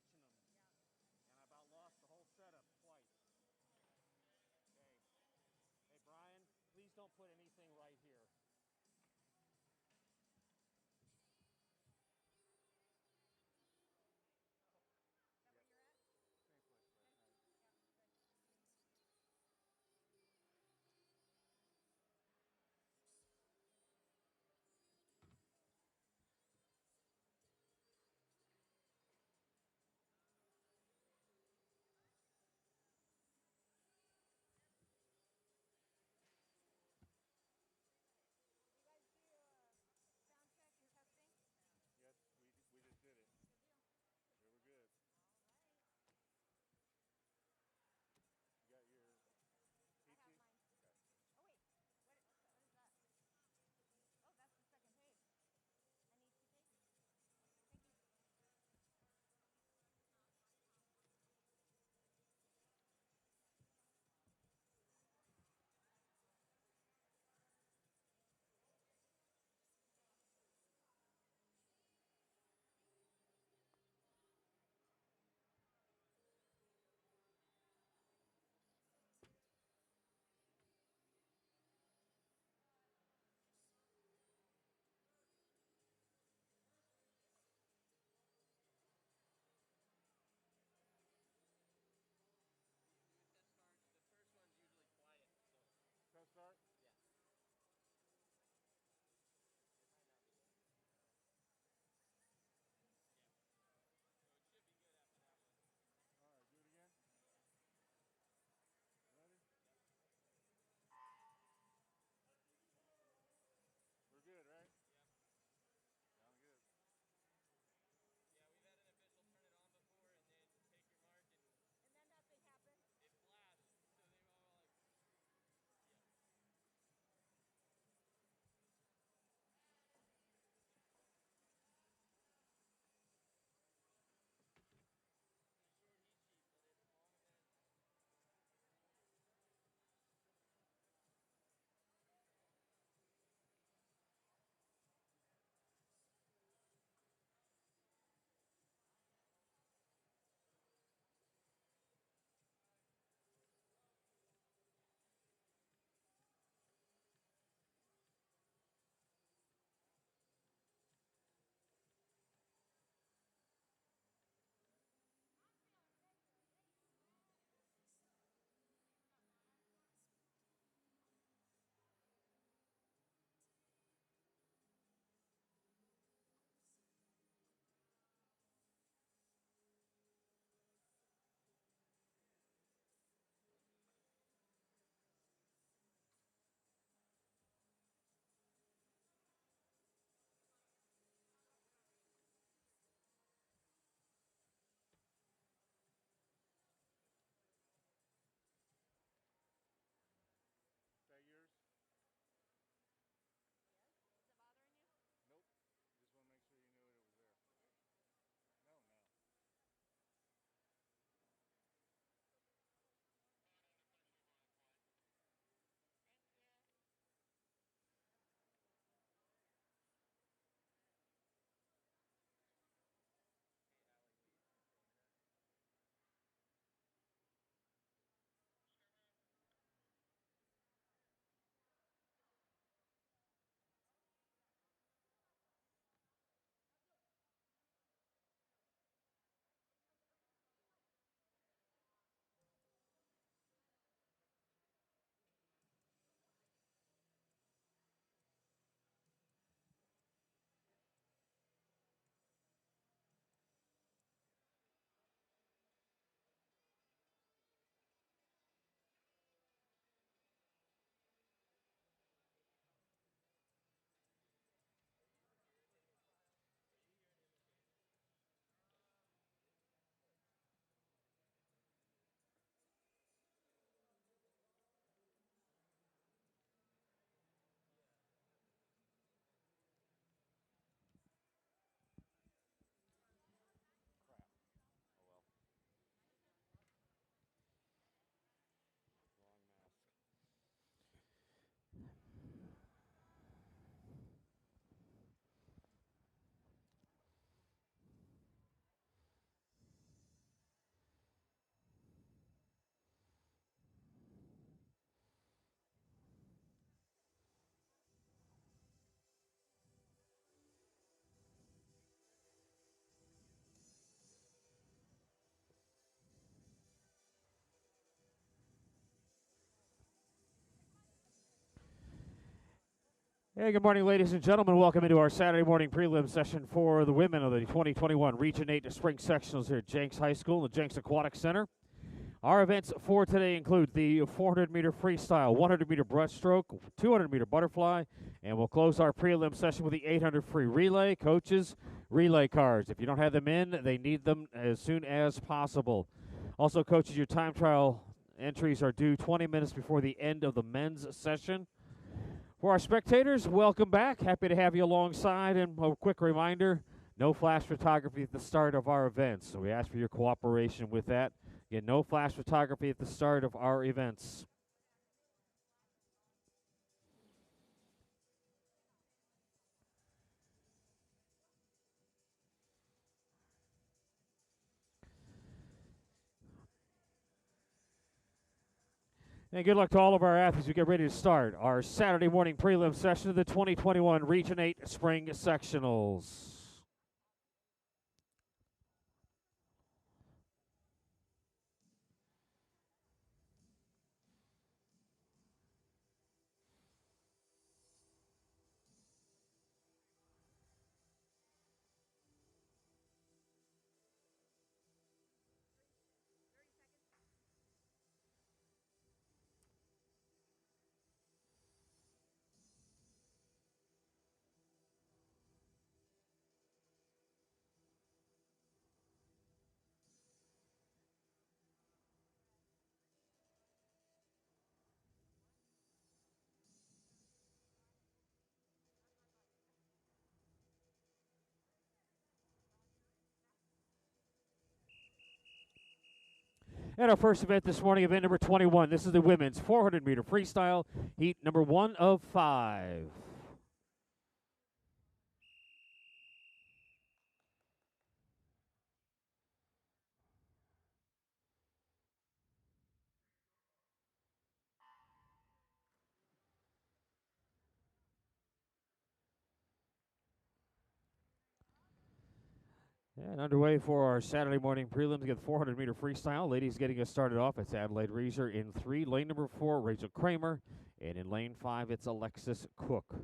switching them. Yeah. And I about lost the whole setup twice. Okay. Hey, Brian, please don't put anything right here. Is that where you're at? Same place, right? Okay. Yeah, good. Hey, good morning, ladies and gentlemen. Welcome into our Saturday morning prelim session for the women of the 2021 Region 8 Spring Sectionals here at Jenks High School and the Jenks Aquatic Center. Our events for today include the 400-meter freestyle, 100-meter breaststroke, 200-meter butterfly, and we'll close our prelim session with the 800 free relay. Coaches, relay cards. If you don't have them in, they need them as soon as possible. Also, coaches, your time trial entries are due 20 minutes before the end of the men's session. For our spectators, welcome back. Happy to have you alongside. And a quick reminder, no flash photography at the start of our events. So we ask for your cooperation with that. Again, no flash photography at the start of our events. And good luck to all of our athletes. We get ready to start our Saturday morning prelim session of the 2021 Region 8 Spring Sectionals. And our first event this morning, event number 21. This is the women's 400-meter freestyle, heat number 1 of 5. And underway for our Saturday morning prelims. Get 400-meter freestyle. Ladies getting us started off. It's Adelaide Reeser in 3. Lane number 4, Rachel Kramer. And in lane 5, it's Alexis Cook.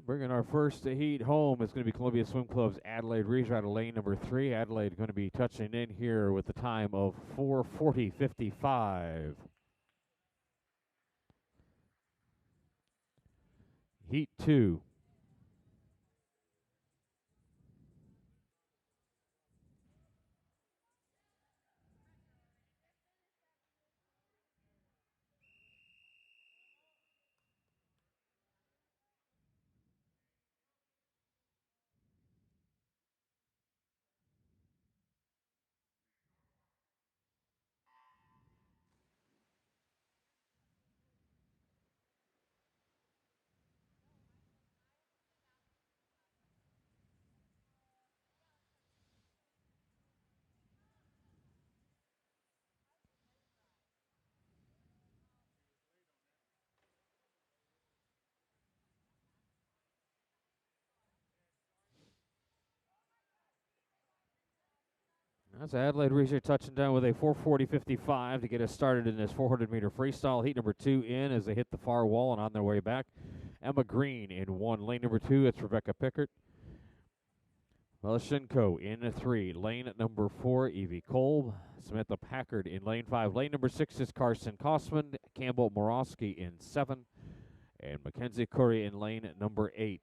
Bringing our first heat home is going to be Columbia Swim Club's Adelaide Reeser out of lane number 3. Adelaide going to be touching in here with the time of 4:40.55. Heat 2. That's Adelaide Reeser touching down with a 4:40.55 to get us started in this 400-meter freestyle. Heat number 2 in as they hit the far wall and on their way back. Emma Green in 1. Lane number 2, it's Rebecca Pickert. Melashenko in 3. Lane number 4, Evie Kolb. Samantha Packard in lane 5. Lane number 6 is Carson Kosman. Campbell Morosky in 7. And Mackenzie Curry in lane number 8.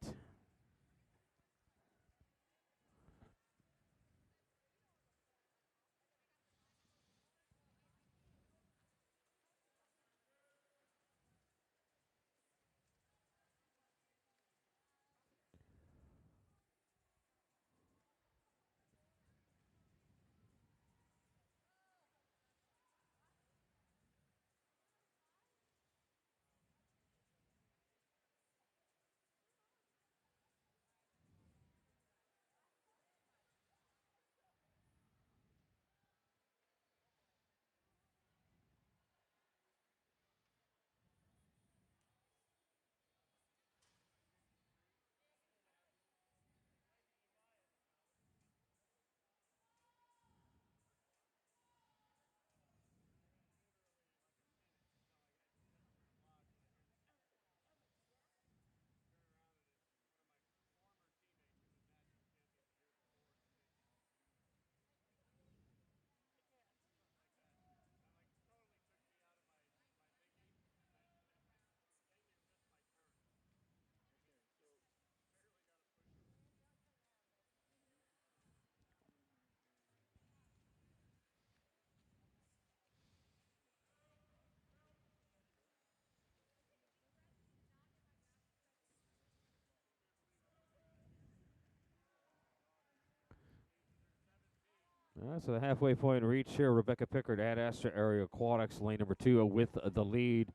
So the halfway point reach here. Rebecca Pickard at Astra Area Aquatics, lane number 2 with the lead.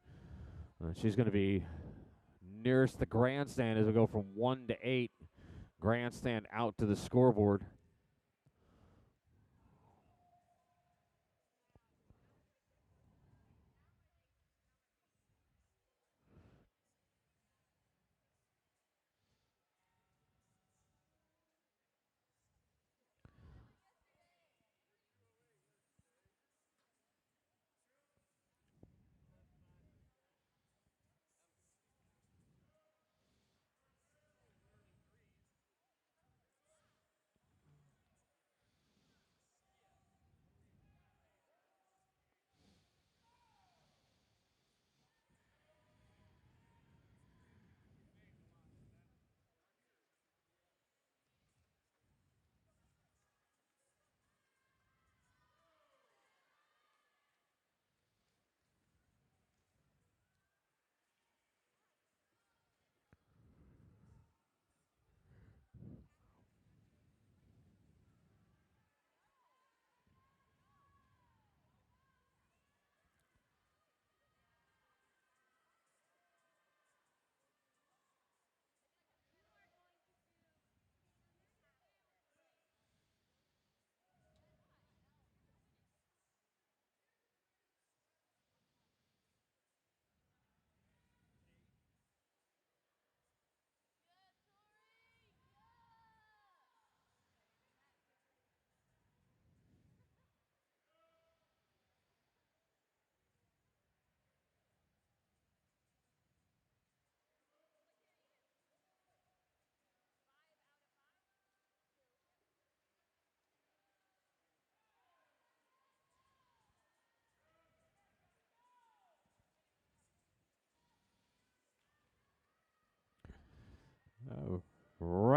She's going to be nearest the grandstand as we go from 1 to 8. Grandstand out to the scoreboard.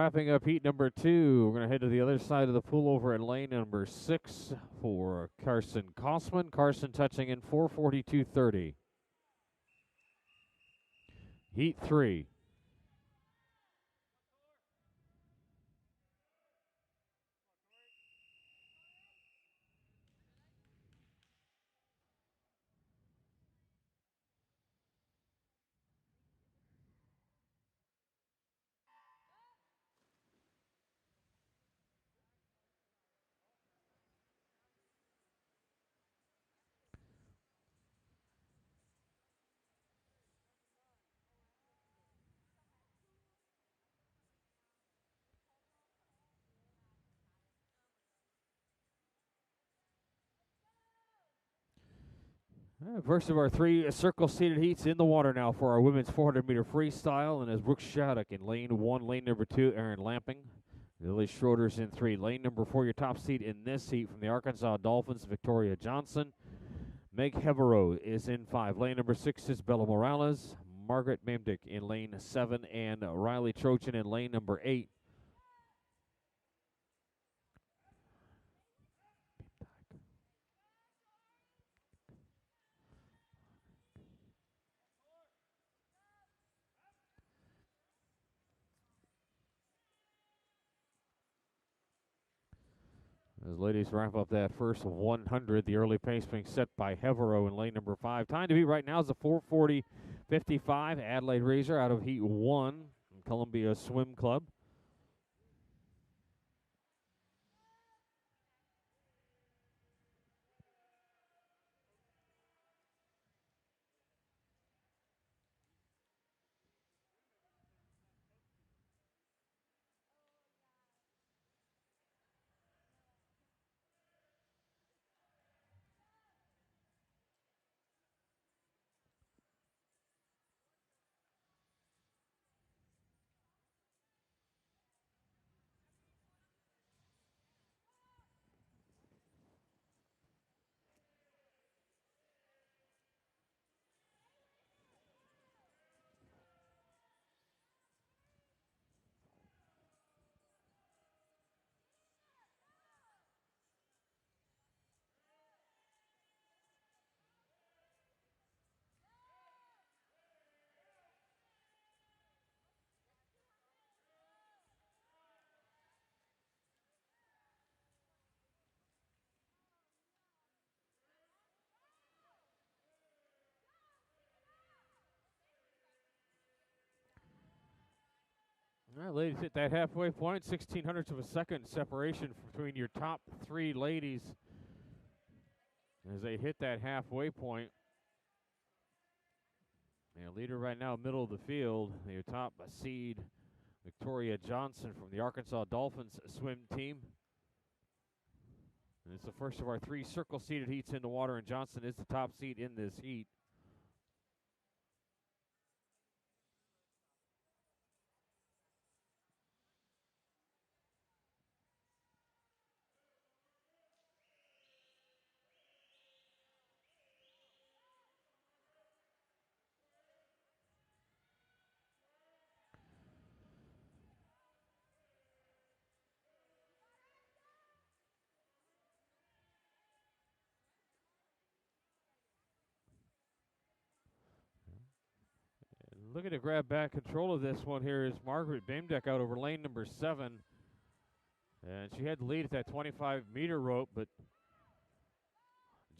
wrapping up heat number 2. We're going to head to the other side of the pool over at lane number 6 for Carson Kossman. Carson touching in 4:42.30. Heat 3. First of our 3 circle-seated heats in the water now for our women's 400-meter freestyle. And as Brooke Shattuck in lane 1, lane number 2, Aaron Lamping. Lily Schroeder's in 3. Lane number 4, your top seed in this heat from the Arkansas Dolphins, Victoria Johnson. Meg Heverow is in 5. Lane number 6 is Bella Morales. Margaret Mamdick in lane 7, and Riley Trojan in lane number 8. As ladies wrap up that first 100, the early pace being set by Heverow in lane number 5. Time to beat right now is a 4:40.55. Adelaide Razor out of heat 1 from Columbia Swim Club. All right, ladies hit that halfway point, 1600ths of a second separation between your top 3 ladies as they hit that halfway point. And leader right now, middle of the field, your top seed, Victoria Johnson from the Arkansas Dolphins swim team. And it's the first of our 3 circle-seated heats in the water, and Johnson is the top seed in this heat. Looking to grab back control of this one here is Margaret Bamdeck out over lane number 7. And she had the lead at that 25-meter rope, but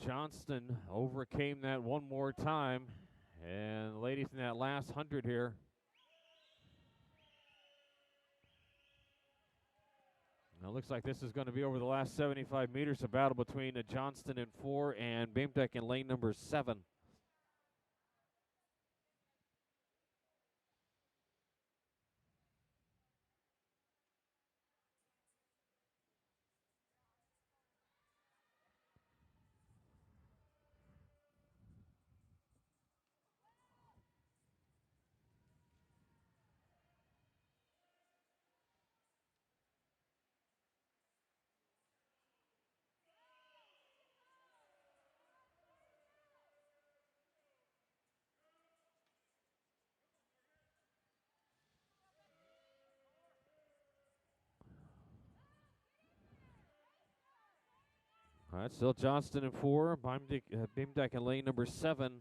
Johnston overcame that one more time. And ladies in that last 100 here. Now it looks like this is going to be over the last 75 meters, a battle between Johnston in 4 and Bamdeck in lane number 7. All right, still Johnston in 4, Beamdeck in lane number 7.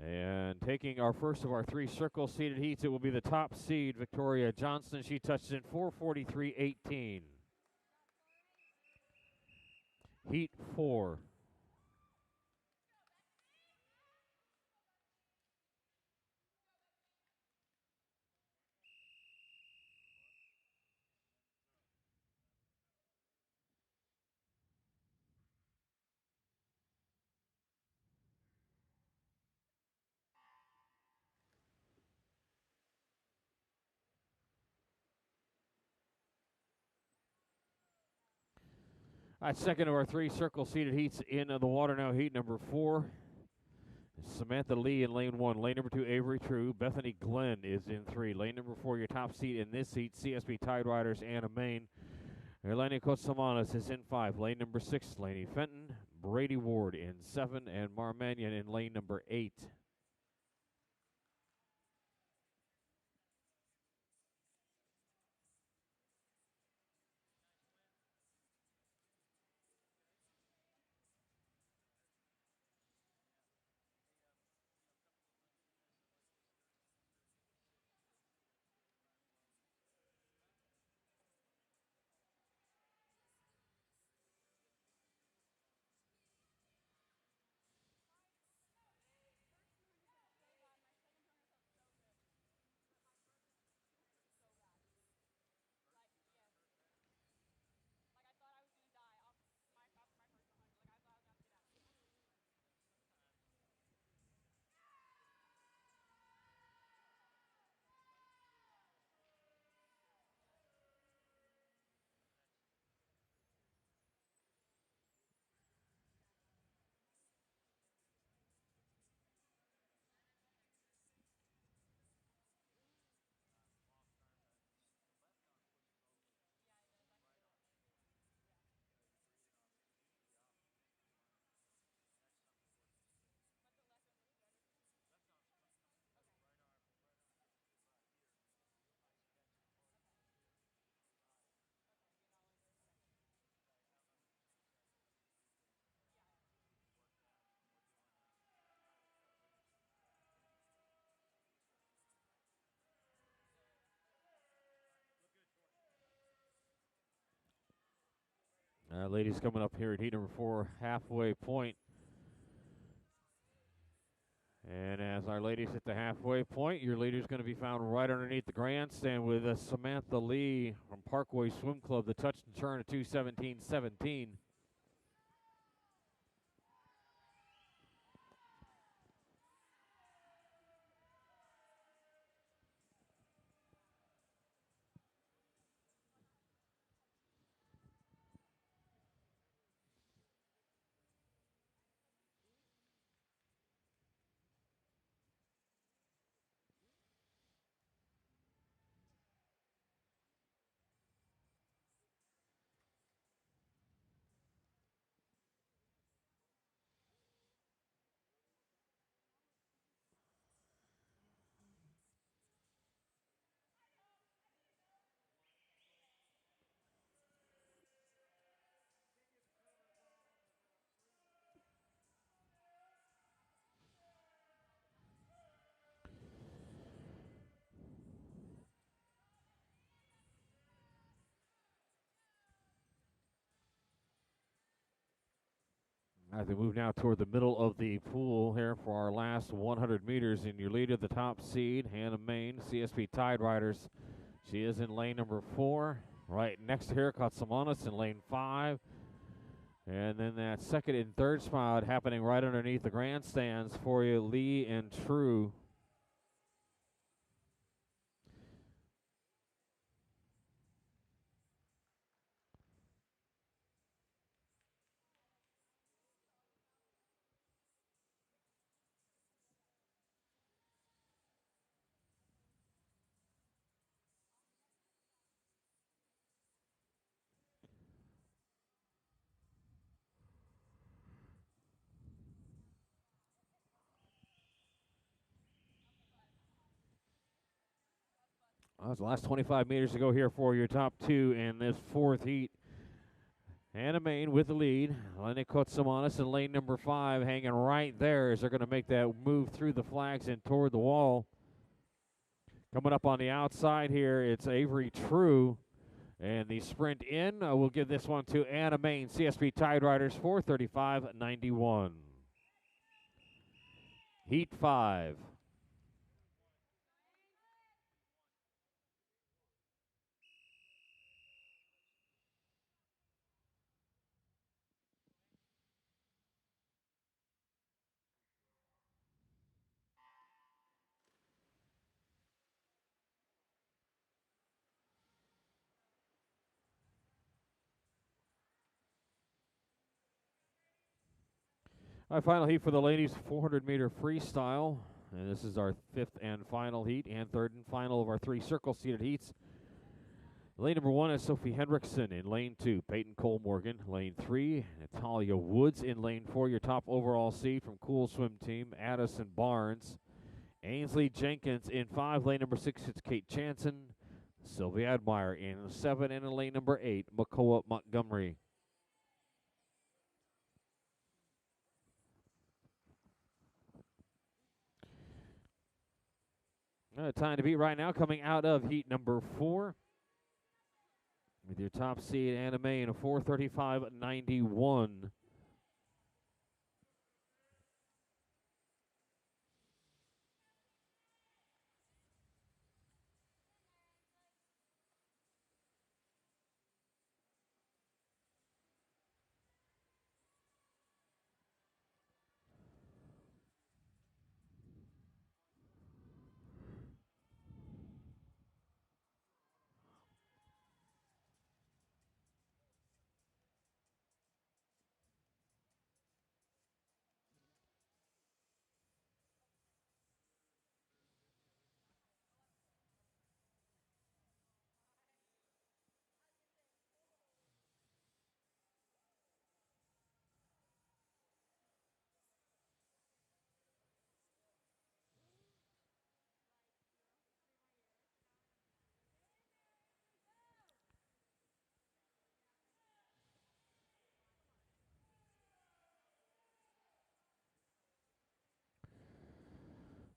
And taking our first of our 3 circle seeded heats, it will be the top seed, Victoria Johnston. She touched in 4:43.18. Heat 4. All right, second of our 3 circle seeded heats in the water now. Heat number 4. Samantha Lee in lane 1. Lane number 2, Avery True. Bethany Glenn is in 3. Lane number 4, your top seed in this heat, CSB Tide Riders, Anna Main. Eleni Kotsamanas is in 5. Lane number 6, Laney Fenton. Brady Ward in 7. And Marmanian in lane number 8. Ladies coming up here at heat number 4, halfway point. And as our ladies hit the halfway point, your leader is going to be found right underneath the grandstand with Samantha Lee from Parkway Swim Club. The touch and turn of 2:17.17. As we move now toward the middle of the pool here for our last 100 meters, in your leader, the top seed, Hannah Main, CSP Tide Riders. She is in lane number 4. Right next to her, Katsamanis in lane 5. And then that second and third spot happening right underneath the grandstands for you, Lee and True. That was the last 25 meters to go here for your top 2 in this 4th heat. Anna Main with the lead. Lenny Kotsamanis in lane number 5 hanging right there as they're going to make that move through the flags and toward the wall. Coming up on the outside here, it's Avery True. And the sprint in, we'll give this one to Anna Main, CSB Tide Riders, 4:35.91. Heat 5. Our final heat for the ladies, 400-meter freestyle. And this is our 5th and final heat and 3rd and final of our 3 circle-seated heats. Lane number 1 is Sophie Hendrickson. In lane 2, Peyton Cole Morgan. Lane 3, Natalia Woods. In lane 4, your top overall seed from Cool Swim Team, Addison Barnes. Ainsley Jenkins. In 5, lane number 6, it's Kate Chanson. Sylvia Admire in 7, and in lane number 8, Makoa Montgomery. Time to beat right now coming out of heat number 4. With your top seed, Anna May, in a 4:35.91.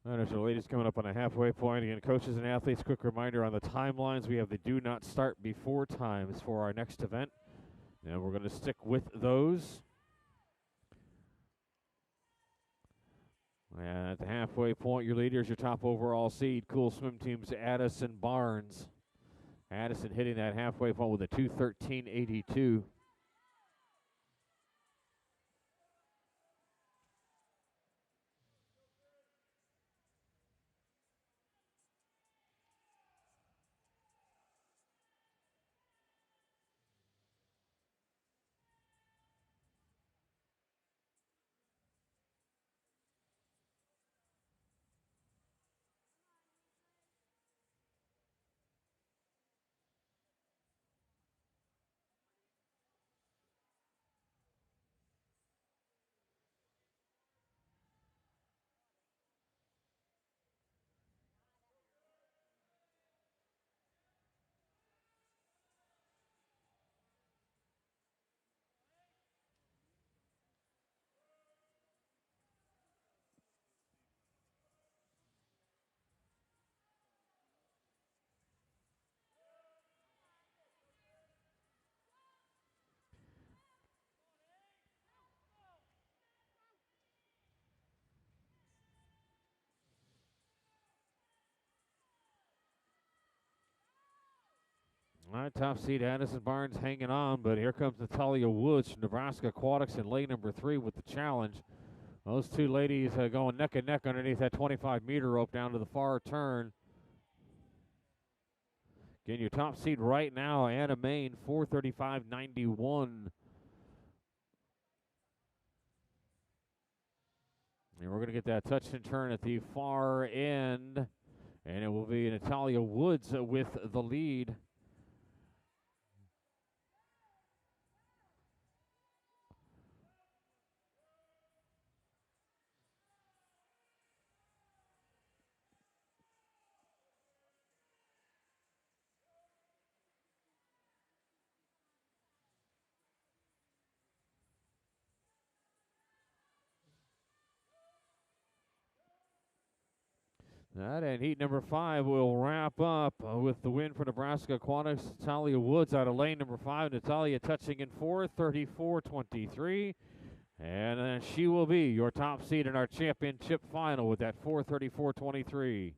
All right, so the ladies coming up on a halfway point. Again, coaches and athletes, quick reminder on the timelines. We have the do not start before times for our next event. And we're going to stick with those. And at the halfway point, your leader is your top overall seed, Cool Swim Team's Addison Barnes. Addison hitting that halfway point with a 2:13.82. All right, top seed Addison Barnes hanging on, but here comes Natalia Woods from Nebraska Aquatics in lane number 3 with the challenge. Those two ladies going neck and neck underneath that 25-meter rope down to the far turn. Again, your top seed right now, Anna Main, 4:35.91. And we're going to get that touch and turn at the far end, and it will be Natalia Woods with the lead. That and heat number 5 will wrap up with the win for Nebraska Aquatics. Natalia Woods out of lane number 5. Natalia touching in 4th, 34-23. And she will be your top seed in our championship final with that 4:34.23.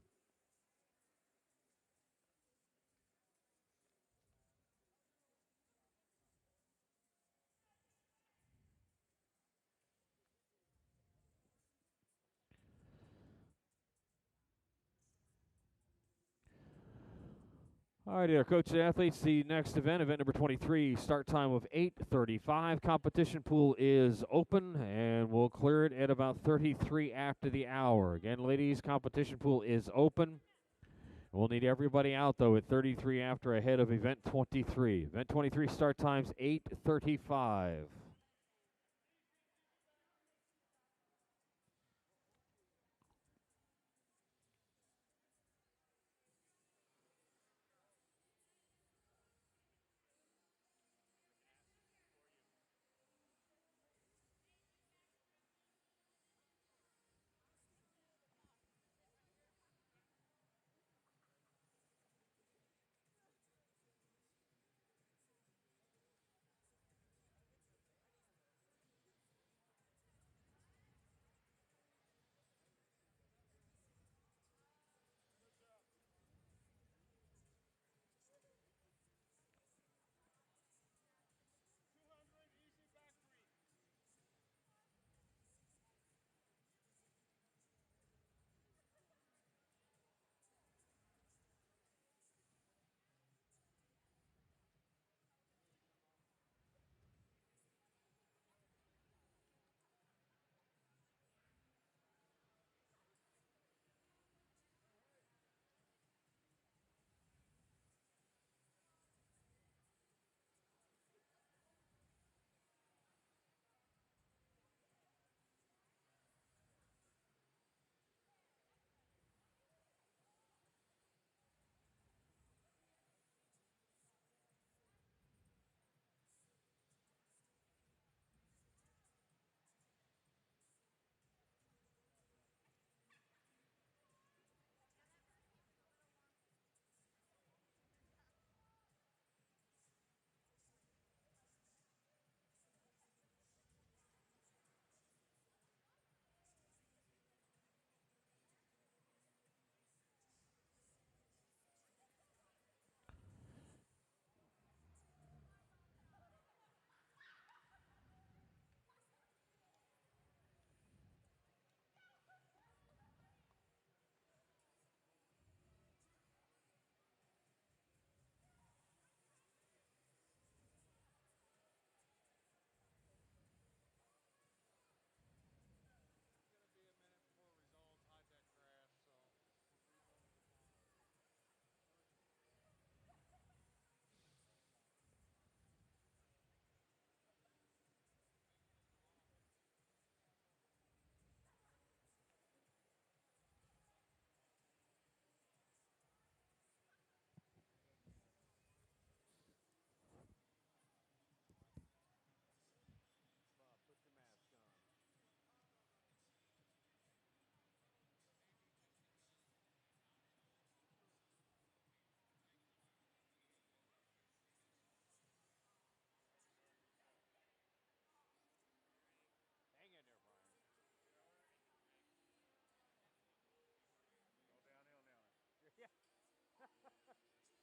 All right, our coach and athletes, the next event number 23, start time of 8:35. Competition pool is open, and we'll clear it at about 33 after the hour. Again, ladies, competition pool is open. We'll need everybody out, though, at 33 after ahead of event 23. Event 23 start times 8:35.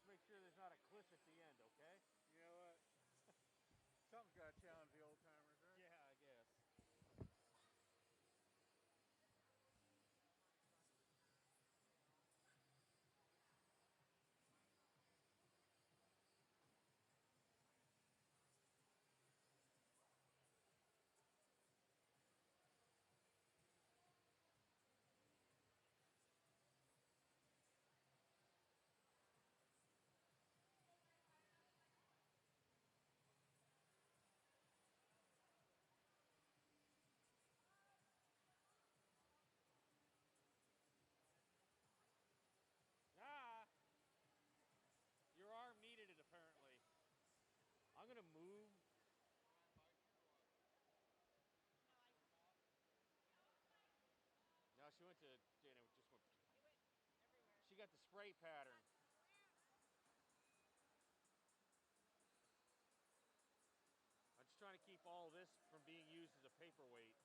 Make sure there's not a cliff at the end, okay? You know what? Something's got to challenge the old timers, right? Yeah, I guess. Ah! Your arm needed it, apparently. I'm going to move. No, she went to, just went. at the spray pattern. I'm just trying to keep all this from being used as a paperweight.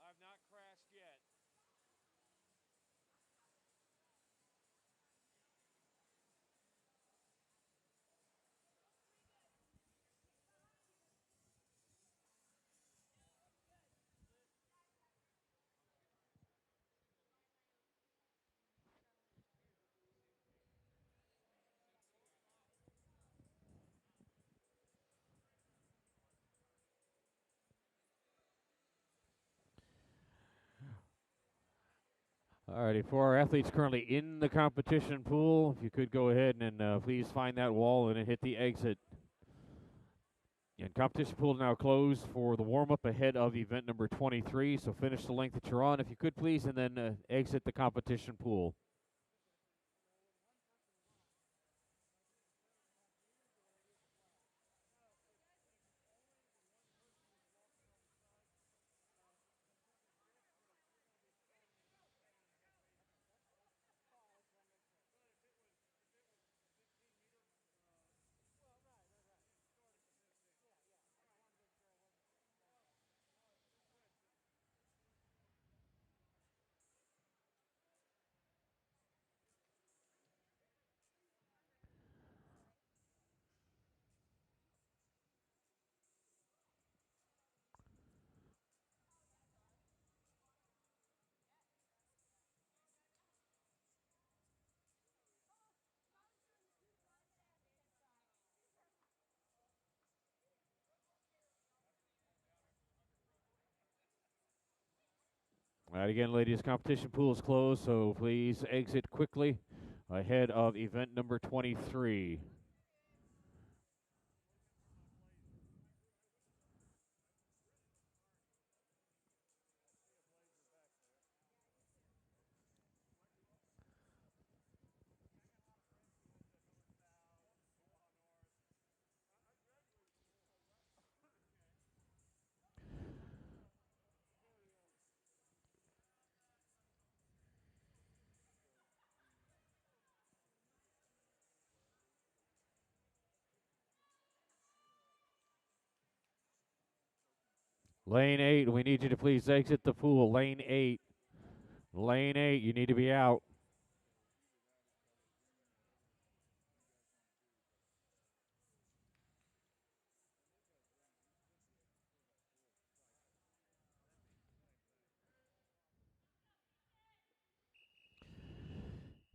I've not crashed yet. Alrighty, for our athletes currently in the competition pool, if you could go ahead and please find that wall and then hit the exit. And competition pool now closed for the warm-up ahead of event number 23. So finish the length that you're on, if you could please, and then exit the competition pool. All right, again, ladies, competition pool is closed, so please exit quickly ahead of event number 23. Lane 8, we need you to please exit the pool. Lane 8. Lane 8, you need to be out.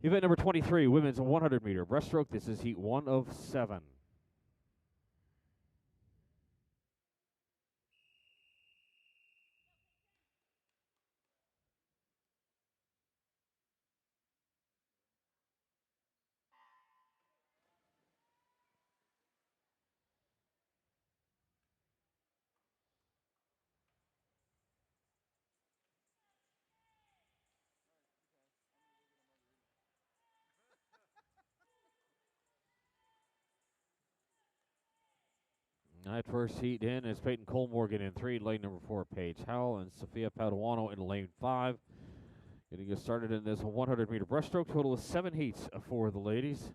Event number 23, women's 100-meter breaststroke. This is heat 1 of 7. That first heat in is Peyton Cole Morgan in 3, lane number 4, Paige Howell, and Sophia Paduano in lane 5. Getting us started in this 100-meter breaststroke. Total of 7 heats for the ladies.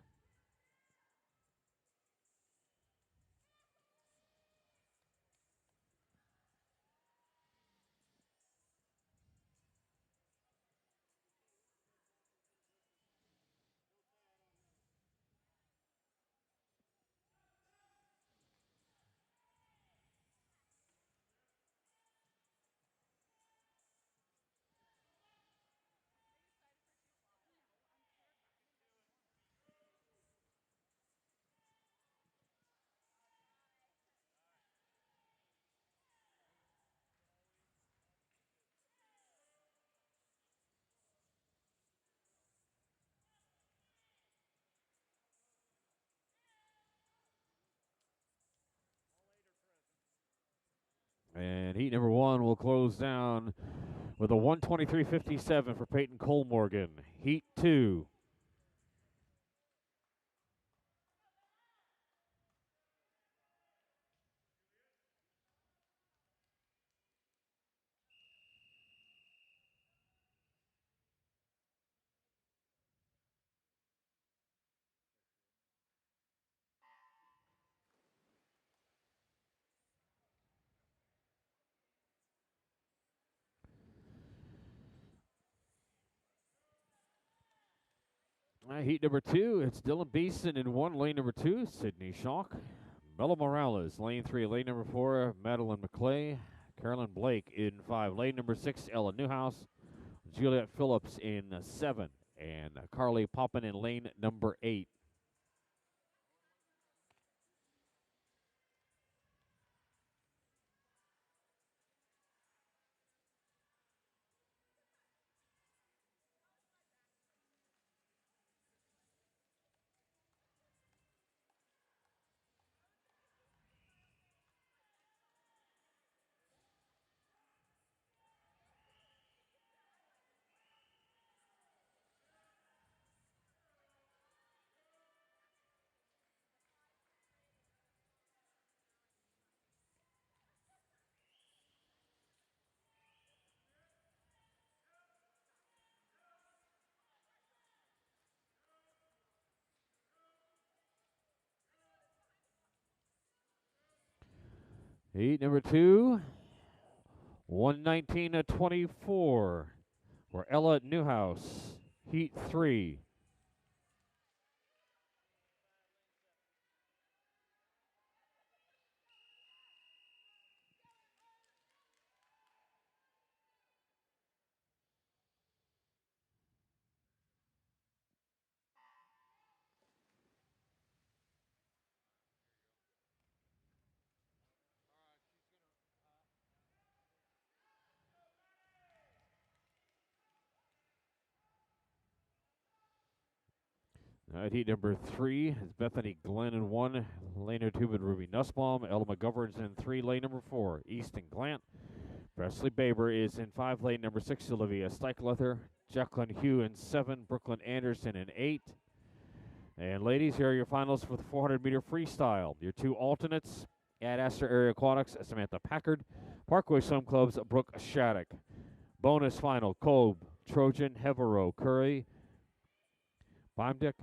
And heat number 1 will close down with a 123.57 for Peyton Cole Morgan. Heat 2. Heat number 2, it's Dylan Beeson in 1, lane number 2, Sydney Shock. Bella Morales, lane 3, lane number 4, Madeline McClay. Carolyn Blake in 5, lane number 6, Ella Newhouse. Juliet Phillips in 7, and Carly Poppin in lane number 8. Heat number 2, 119.24 for Ella Newhouse. Heat 3. Heat number 3 is Bethany Glenn in 1, lane number 2 with Ruby Nussbaum. Ella McGovern's in 3, lane number 4, Easton Glant. Presley Baber is in 5, lane number 6, Olivia Steichlether. Jacqueline Hugh in 7, Brooklyn Anderson in 8. And ladies, here are your finals for the 400-meter freestyle. Your 2 alternates, at Astor Area Aquatics, Samantha Packard. Parkway Swim Club's Brooke Shattuck. Bonus final, Kolb, Trojan, Heverow, Curry, Beimdick,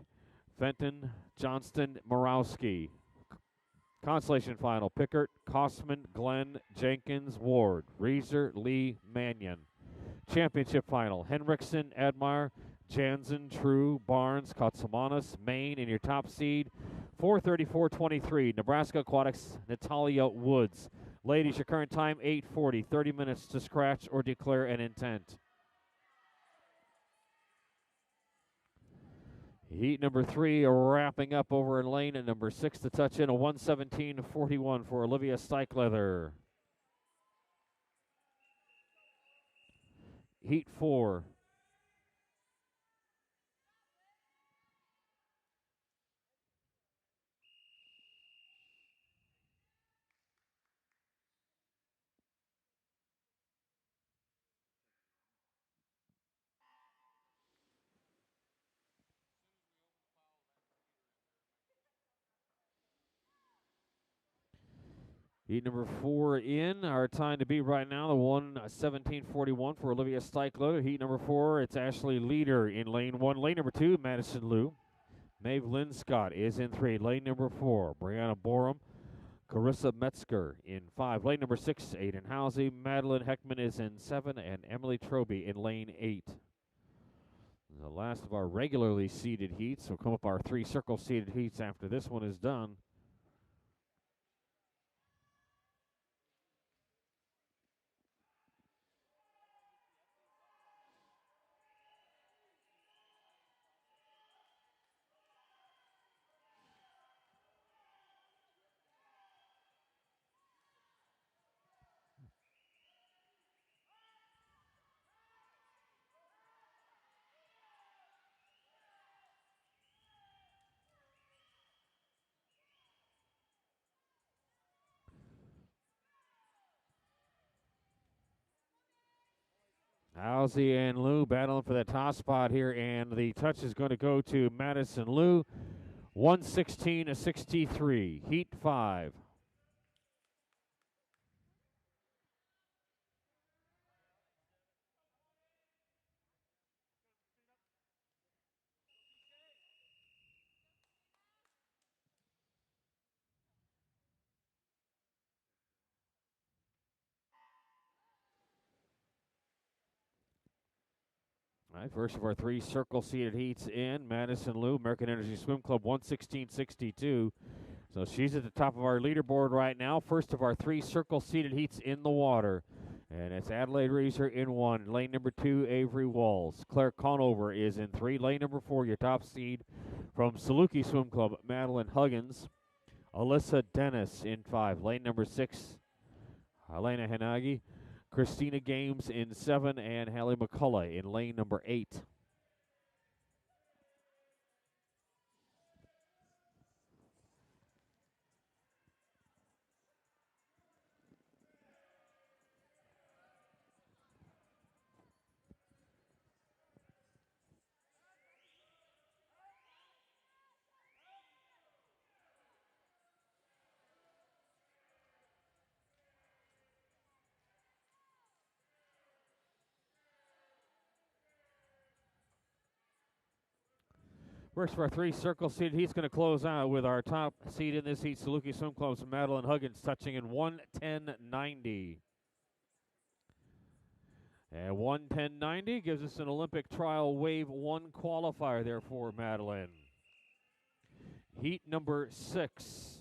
Fenton, Johnston, Morowski. Consolation final, Pickert, Kosman, Glenn, Jenkins, Ward, Reeser, Lee, Mannion. Championship final, Henriksen, Admire, Jansen, True, Barnes, Katsamanis, Maine in your top seed. 4:34.23, Nebraska Aquatics, Natalia Woods. Ladies, your current time, 8:40, 30 minutes to scratch or declare an intent. Heat number 3 wrapping up over in lane at number 6 to touch in a 1:17:41 for Olivia Steichleather. Heat 4. Heat number 4 in. Our time to beat right now, the 1:17:41 for Olivia Steichleather. Heat number 4, it's Ashley Leader in lane 1. Lane number 2, Madison Liu. Maeve Lynn Scott is in 3. Lane number 4, Brianna Borum. Carissa Metzger in 5. Lane number 6, Aiden Housey. Madeline Heckman is in 7. And Emily Troby in lane 8. The last of our regularly seeded heats will come up our 3 circle seeded heats after this one is done. Housey and Liu battling for the top spot here, and the touch is going to go to Madison Liu. 1:16:63, Heat 5. All right, first of our 3 circle seated heats in. Madison Liu, American Energy Swim Club, 1:16:62. So she's at the top of our leaderboard right now. First of our 3 circle seated heats in the water. And it's Adelaide Reeser in 1. Lane number 2, Avery Walls. Claire Conover is in 3. Lane number 4, your top seed from Saluki Swim Club, Madeline Huggins. Alyssa Dennis in 5. Lane number 6, Helena Hanagi. Christina Games in 7, and Hallie McCullough in lane number 8. First of our 3 circle seated heats going to close out with our top seed in this heat, Saluki Swim Club's Madeline Huggins, touching in 1:10:90. And 1:10:90 gives us an Olympic trial wave 1 qualifier there for Madeline. Heat number 6.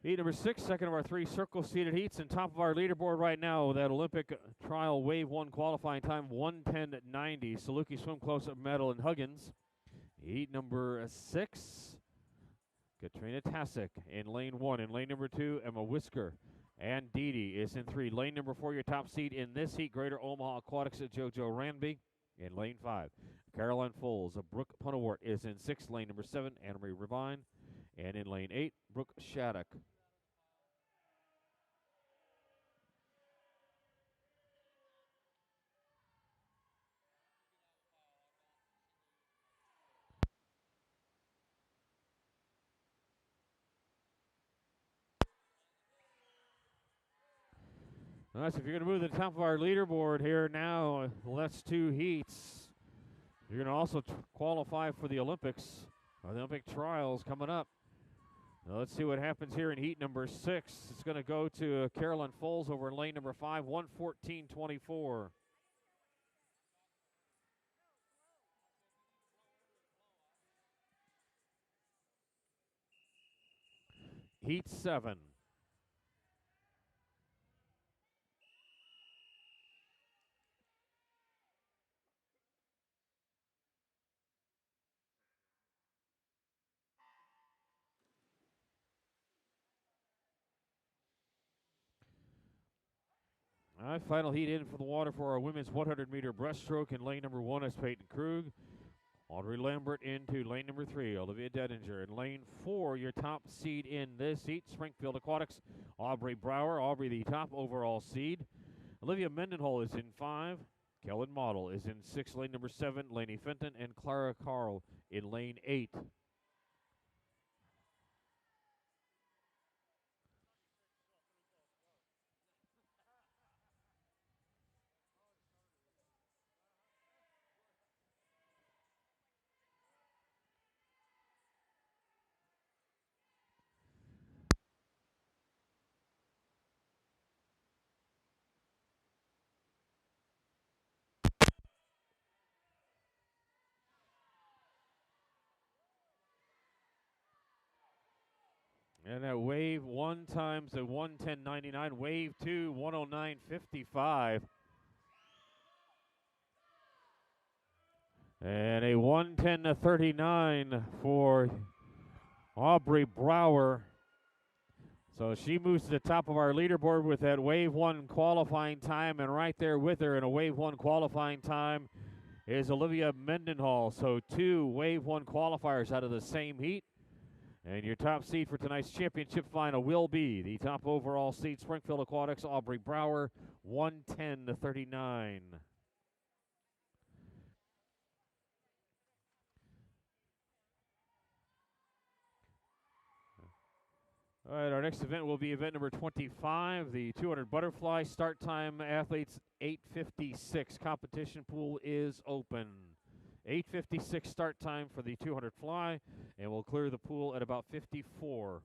Heat number 6, second of our 3 circle seated heats, and top of our leaderboard right now, that Olympic trial wave 1 qualifying time, 1:10:90. Saluki Swim Club's Madeline Huggins. Heat number 6, Katrina Tasic in lane 1. In lane number 2, Emma Whisker. And Dee is in 3. Lane number 4, your top seed in this heat, Greater Omaha Aquatics at JoJo Ranby. In lane 5, Caroline Foles of Brooke Punawart is in 6. Lane number 7, Anna-Marie Revine. And in lane 8, Brooke Shattuck. All right, so if you're going to move to the top of our leaderboard here now, the last 2 heats, you're going to also qualify for the Olympics. Olympic trials coming up. Now let's see what happens here in heat number 6. It's going to go to Carolyn Foles over in lane number 5, 1:14.24. Heat 7. All right, final heat in for the water for our women's 100-meter breaststroke. In lane number 1 is Peyton Krug. Audrey Lambert into lane number 3, Olivia Dedinger. In lane 4, your top seed in this heat, Springfield Aquatics, Aubrey Brower. Aubrey, the top overall seed. Olivia Mendenhall is in 5. Kellen Model is in 6, lane number 7, Lainey Fenton, and Clara Carl in lane 8. And that wave 1 times a 110.99, wave 2, 109.55. And a 110.39 for Aubrey Brower. So she moves to the top of our leaderboard with that wave 1 qualifying time, and right there with her in a wave 1 qualifying time is Olivia Mendenhall. So 2 wave 1 qualifiers out of the same heat. And your top seed for tonight's championship final will be the top overall seed, Springfield Aquatics, Aubrey Brower, 110.39. All right, our next event will be event number 25, the 200 butterfly. Start time, athletes, 8:56. Competition pool is open. 8:56 start time for the 200 fly, and we'll clear the pool at about 54.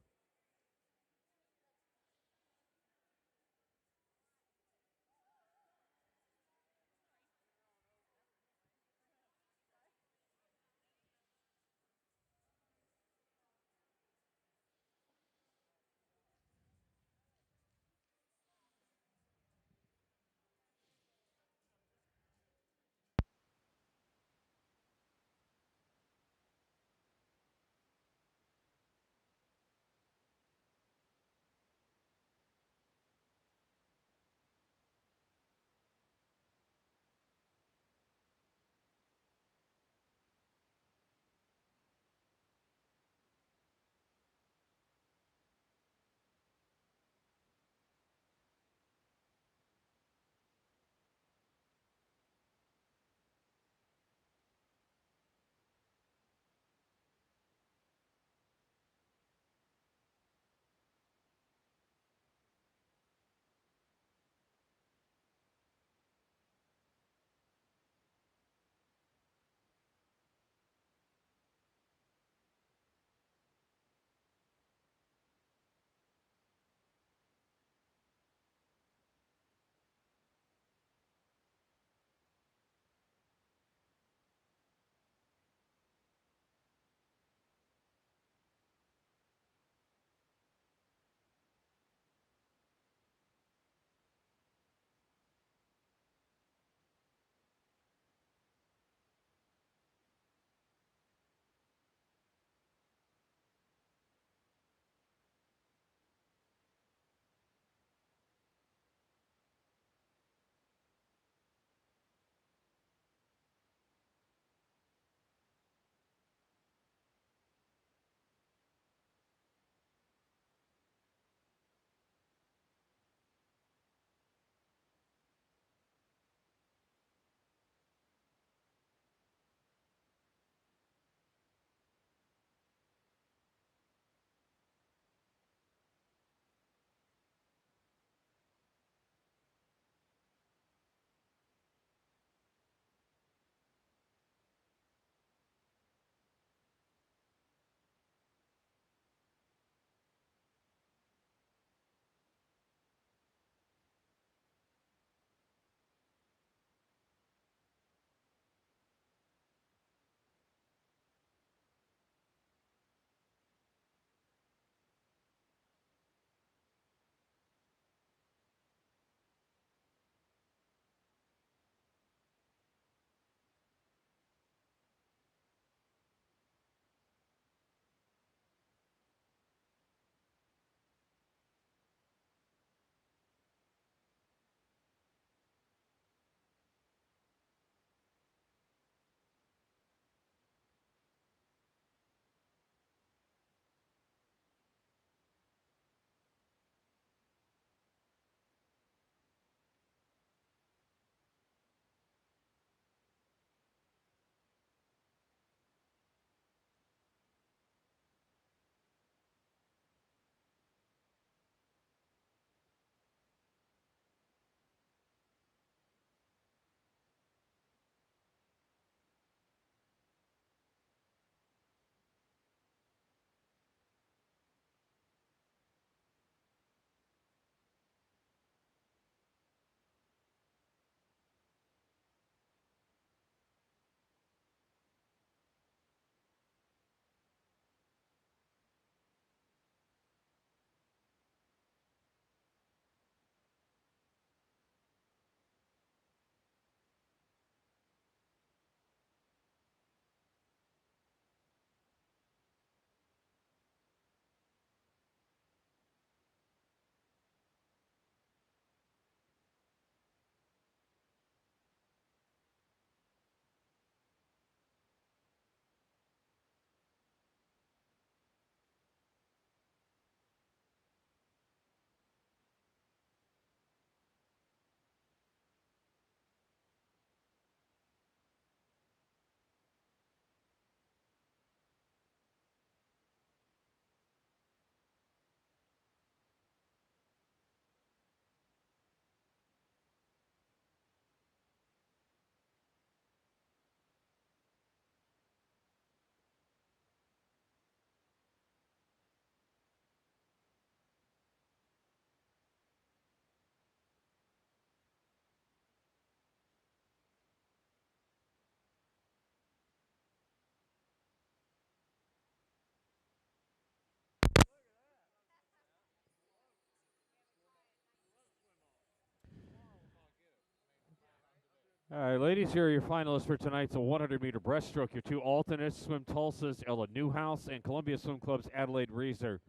All right, ladies, here are your finalists for tonight's 100-meter breaststroke. Your two alternates, Swim Tulsa's Ella Newhouse and Columbia Swim Club's Adelaide Reeser.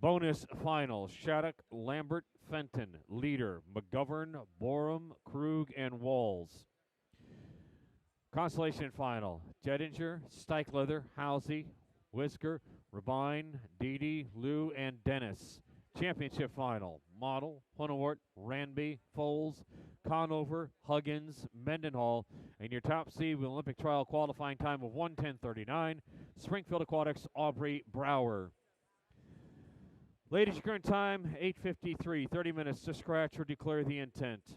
Bonus final, Shattuck, Lambert, Fenton, Leader, McGovern, Borum, Krug, and Walls. Consolation final, Jedinger, Steichleather, Housey, Whisker, Rabine, Dede, Lou, and Dennis. Championship final, Model, Hunawart, Ranby, Foles, Conover, Huggins, Mendenhall, and your top seed with Olympic trial qualifying time of 1:10:39, Springfield Aquatics, Aubrey Brower. Ladies, your current time, 8:53, 30 minutes to scratch or declare the intent.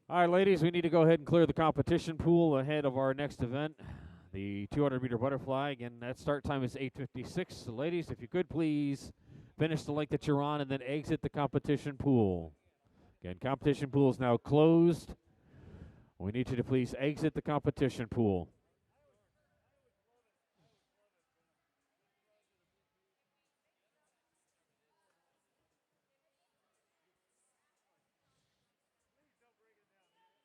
All right, ladies, we need to go ahead and clear the competition pool ahead of our next event, the 200-meter butterfly. Again, that start time is 8:56. So, ladies, if you could please finish the link that you're on and then exit the competition pool. Again, competition pool is now closed. We need you to please exit the competition pool. Hot in here and I'm all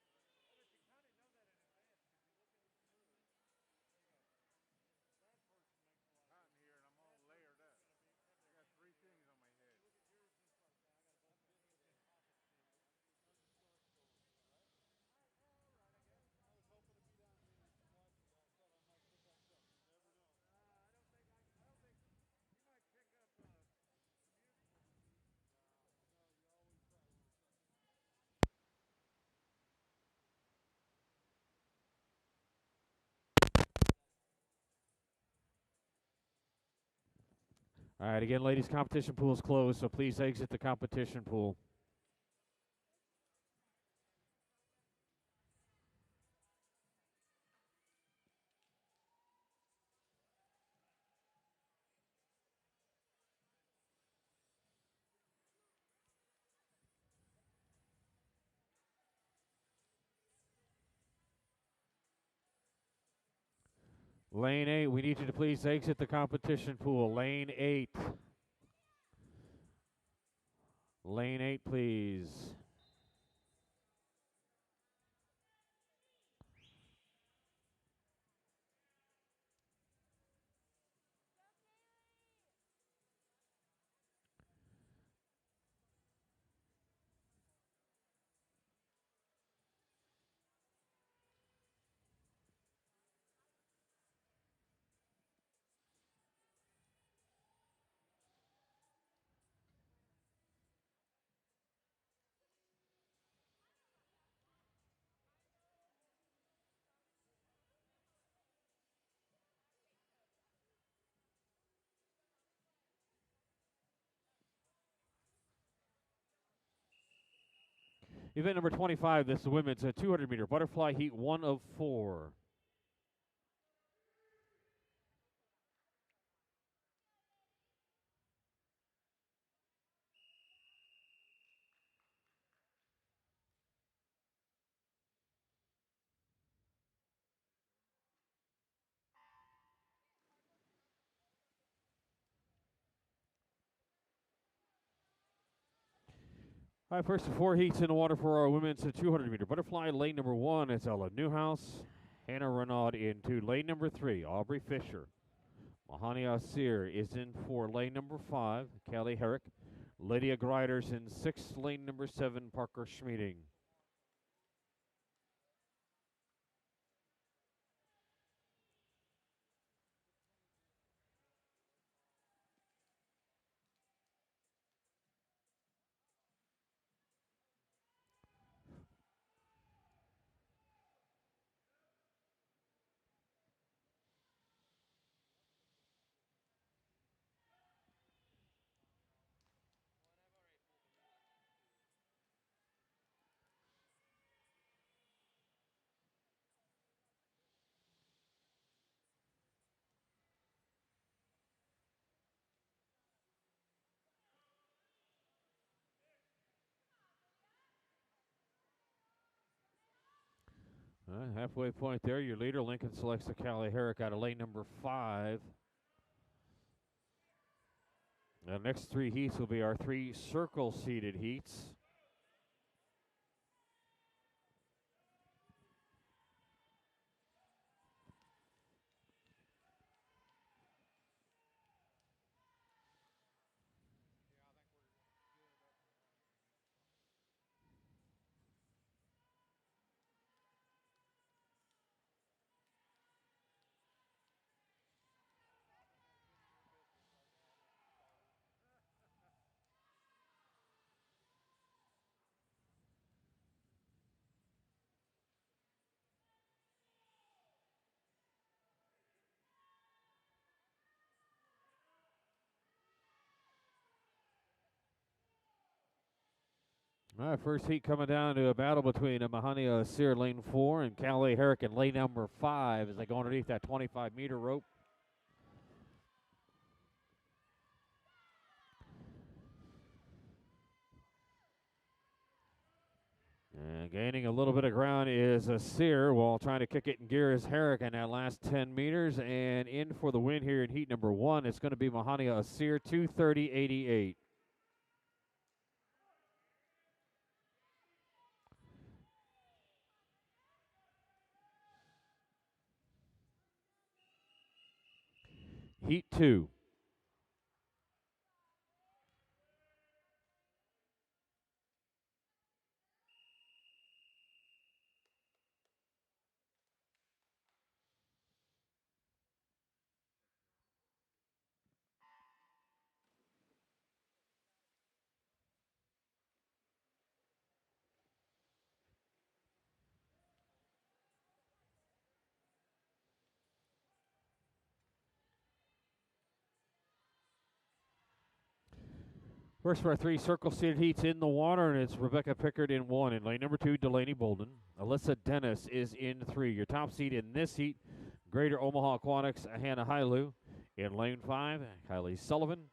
layered up. I got 3 things on my head. All right, again, ladies, competition pool is closed, so please exit the competition pool. Lane 8, we need you to please exit the competition pool. Lane 8. Lane 8, please. Event number 25, this is the women's 200-meter butterfly heat 1 of 4. All right, first of 4 heats in the water for our women's 200-meter butterfly. Lane number 1 is Ella Newhouse. Hannah Renaud into lane number 3, Aubrey Fisher. Mahani Asir is in for lane number 5, Kelly Herrick. Lydia Griders in 6th, lane number 7, Parker Schmeeding. Halfway point there, your leader, Lincoln selects the Callie Herrick out of lane number 5. The next 3 heats will be our 3 circle-seated heats. All right, first heat coming down to a battle between Mahania Sear lane 4 and Calais Herrick in lane number 5 as they go underneath that 25-meter rope. And gaining a little bit of ground is Sear while trying to kick it in gear is Herrick in that last 10 meters. And in for the win here in heat number 1, it's going to be Mahania Sear, 2:30.88. Heat 2. First for our 3 circle-seated heats in the water, and it's Rebecca Pickard in 1. In lane number 2, Delaney Bolden. Alyssa Dennis is in 3. Your top seed in this heat, Greater Omaha Aquatics, Hannah Hailu. In lane 5, Kylie Sullivan.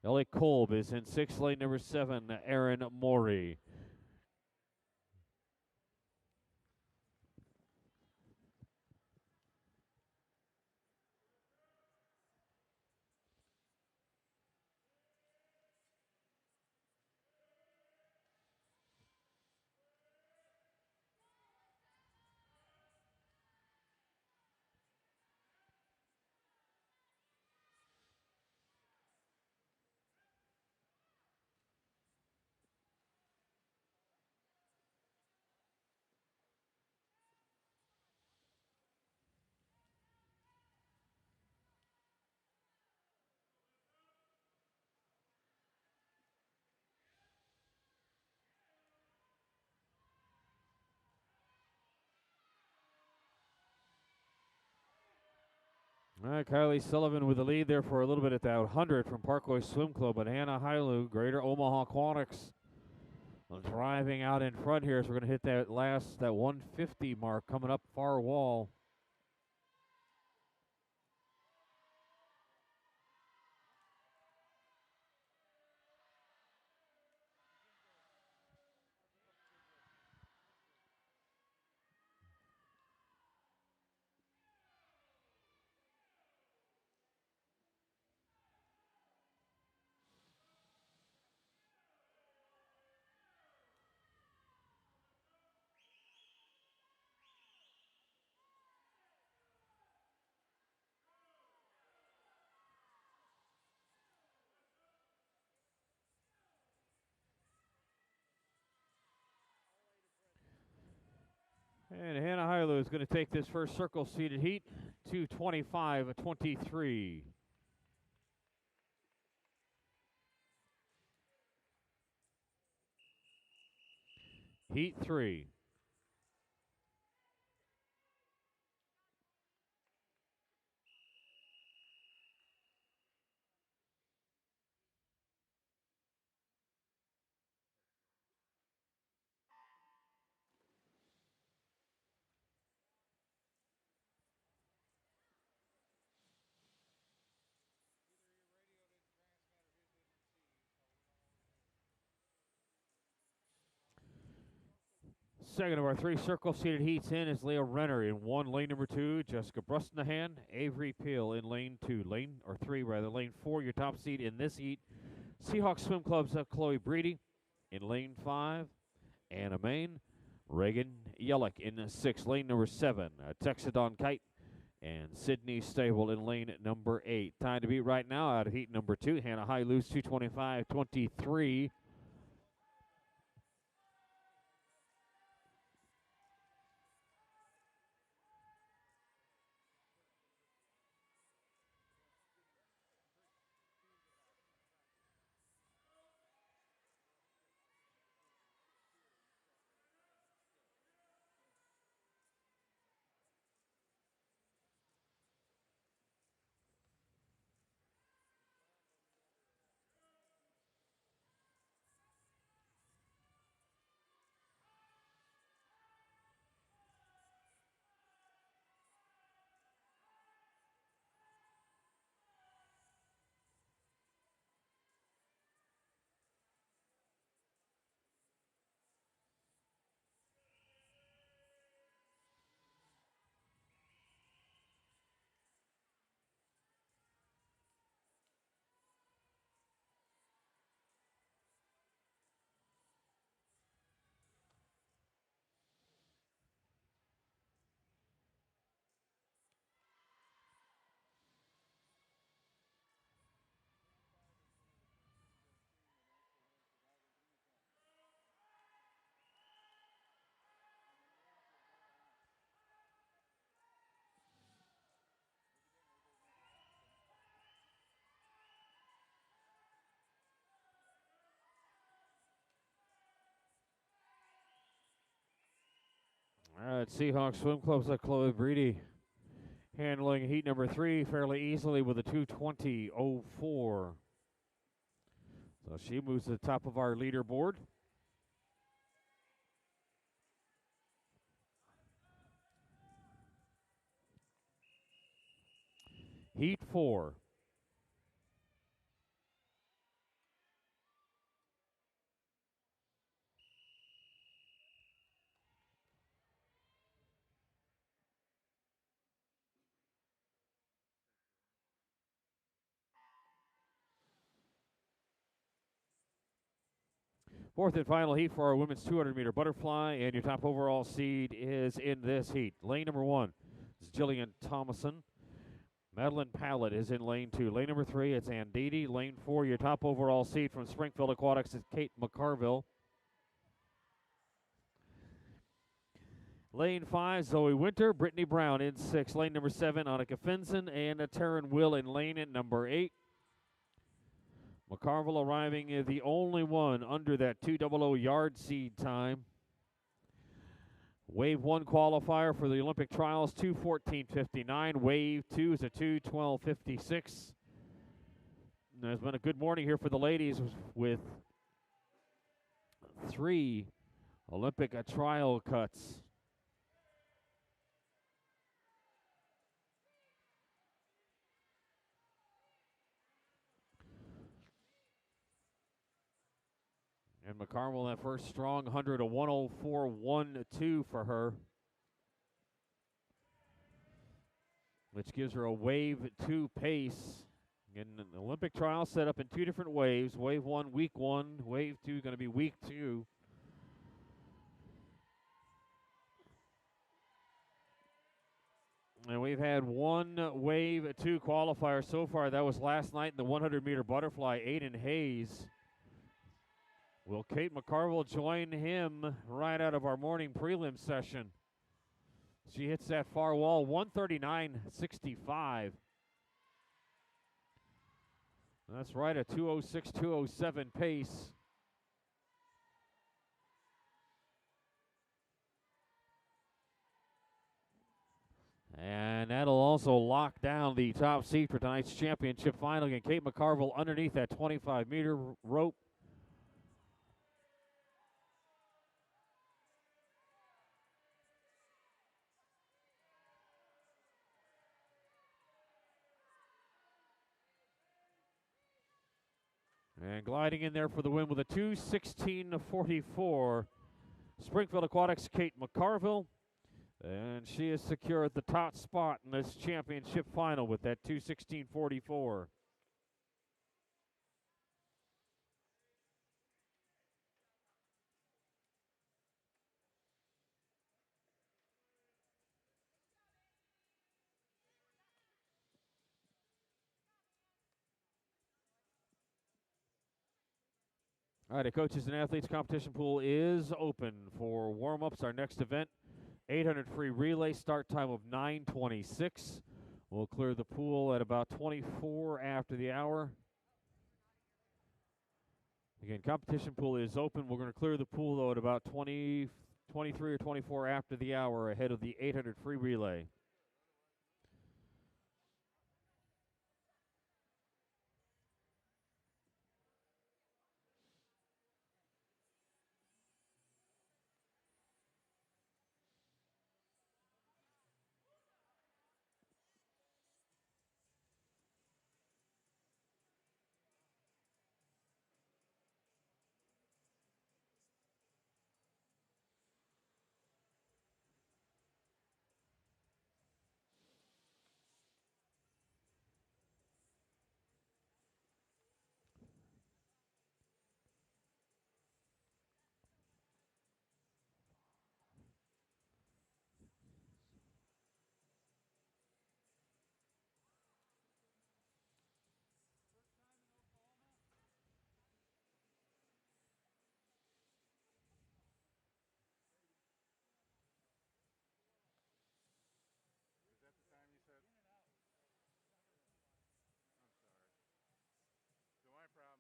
Ellie Kolb is in 6. Lane number 7, Erin Morey. All right, Kylie Sullivan with the lead there for a little bit at that 100 from Parkway Swim Club, but Hannah Hailu, Greater Omaha Aquatics, driving out in front here. So we're going to hit that 150 mark coming up far wall. And Hannah Hailu is going to take this first circle-seated heat, 2:25.23. Heat 3. Second of our 3 circle-seated heats in is Leah Renner in 1. Lane number 2, Jessica Brustinahan, Avery Peel in lane 2. Lane 4, your top seed in this heat, Seahawks Swim Club's Chloe Breedy in lane 5. Anna Main, Reagan Yellick in 6. Lane number 7, Texadon Kite and Sydney Stable in lane number 8. Time to beat right now out of heat number 2. Hannah High Loose 225.23. All right, Seahawks Swim Club's Chloe Breedy handling heat number 3 fairly easily with a 220.04. So she moves to the top of our leaderboard. Heat 4. Fourth and final heat for our women's 200-meter butterfly, and your top overall seed is in this heat. Lane number 1 is Jillian Thomason. Madeline Pallett is in lane 2. Lane number 3, it's Ann Deedy. Lane 4, your top overall seed from Springfield Aquatics is Kate McCarville. Lane 5, Zoe Winter. Brittany Brown in 6. Lane number 7, Annika Finson. And Taryn Will in lane at number 8. McCarville arriving the only one under that 200 yard seed time. Wave 1 qualifier for the Olympic trials, 2:14.59. Wave 2 is a 2:12.56. There's been a good morning here for the ladies with 3 Olympic trial cuts. And McCarville, that first strong 100, a 104.12 for her, which gives her a wave 2 pace. And an Olympic trial set up in 2 different waves. Wave 1, week 1. Wave 2 going to be week 2. And we've had 1 wave 2 qualifier so far. That was last night in the 100-meter butterfly, Aiden Hayes. Will Kate McCarville join him right out of our morning prelim session? She hits that far wall, 139.65. That's right, a 206, 207 pace. And that'll also lock down the top seed for tonight's championship final. Again, Kate McCarville underneath that 25-meter rope. And gliding in there for the win with a 2:16.44. Springfield Aquatics, Kate McCarville. And she has secured the top spot in this championship final with that 2:16.44. All right, the coaches and athletes competition pool is open for warm-ups. Our next event, 800 free relay, start time of 9:26. We'll clear the pool at about 24 after the hour. Again, competition pool is open. We're going to clear the pool, though, at about 23 or 24 after the hour ahead of the 800 free relay. Is that the time you said? I'm sorry. So my problem.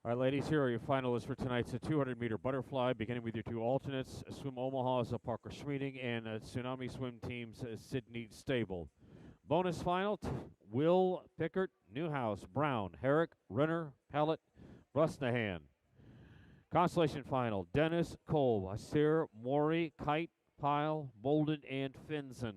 All right, ladies, here are your finalists for tonight's 200-meter butterfly, beginning with your two alternates. Swim Omaha's Parker Schmeeding and Tsunami Swim Team's Sydney Stable. Bonus final, Will Pickert, Newhouse, Brown, Herrick, Renner, Pallett, Brusnahan. Constellation final, Dennis, Cole, Asir, Maury, Kite, Pyle, Bolden, and Finson.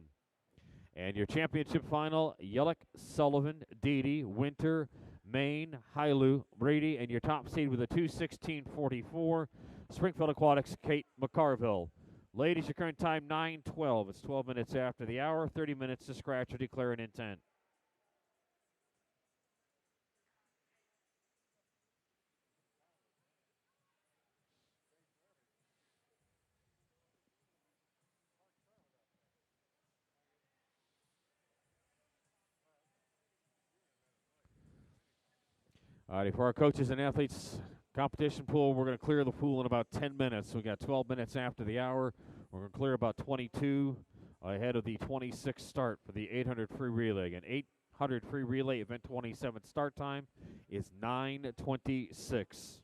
And your championship final, Yellick, Sullivan, Deedy, Winter, Maine, Hailu, Brady, and your top seed with a 2:16.44, Springfield Aquatics, Kate McCarville. Ladies, your current time, 9:12. It's 12 minutes after the hour, 30 minutes to scratch or declare an intent. All right, for our coaches and athletes competition pool, we're going to clear the pool in about 10 minutes. So we got 12 minutes after the hour. We're going to clear about 22 ahead of the 26 start for the 800 free relay. Again, 800 free relay event 27 start time is 9:26.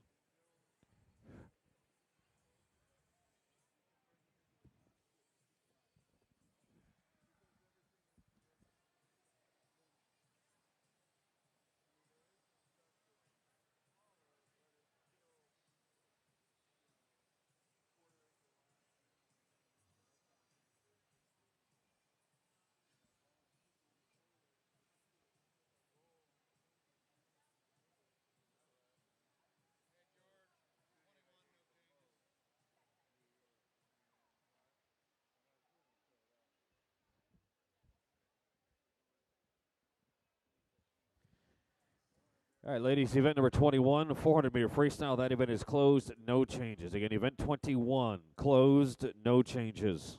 All right, ladies, event number 21, 400-meter freestyle. That event is closed, no changes. Again, event 21, closed, no changes.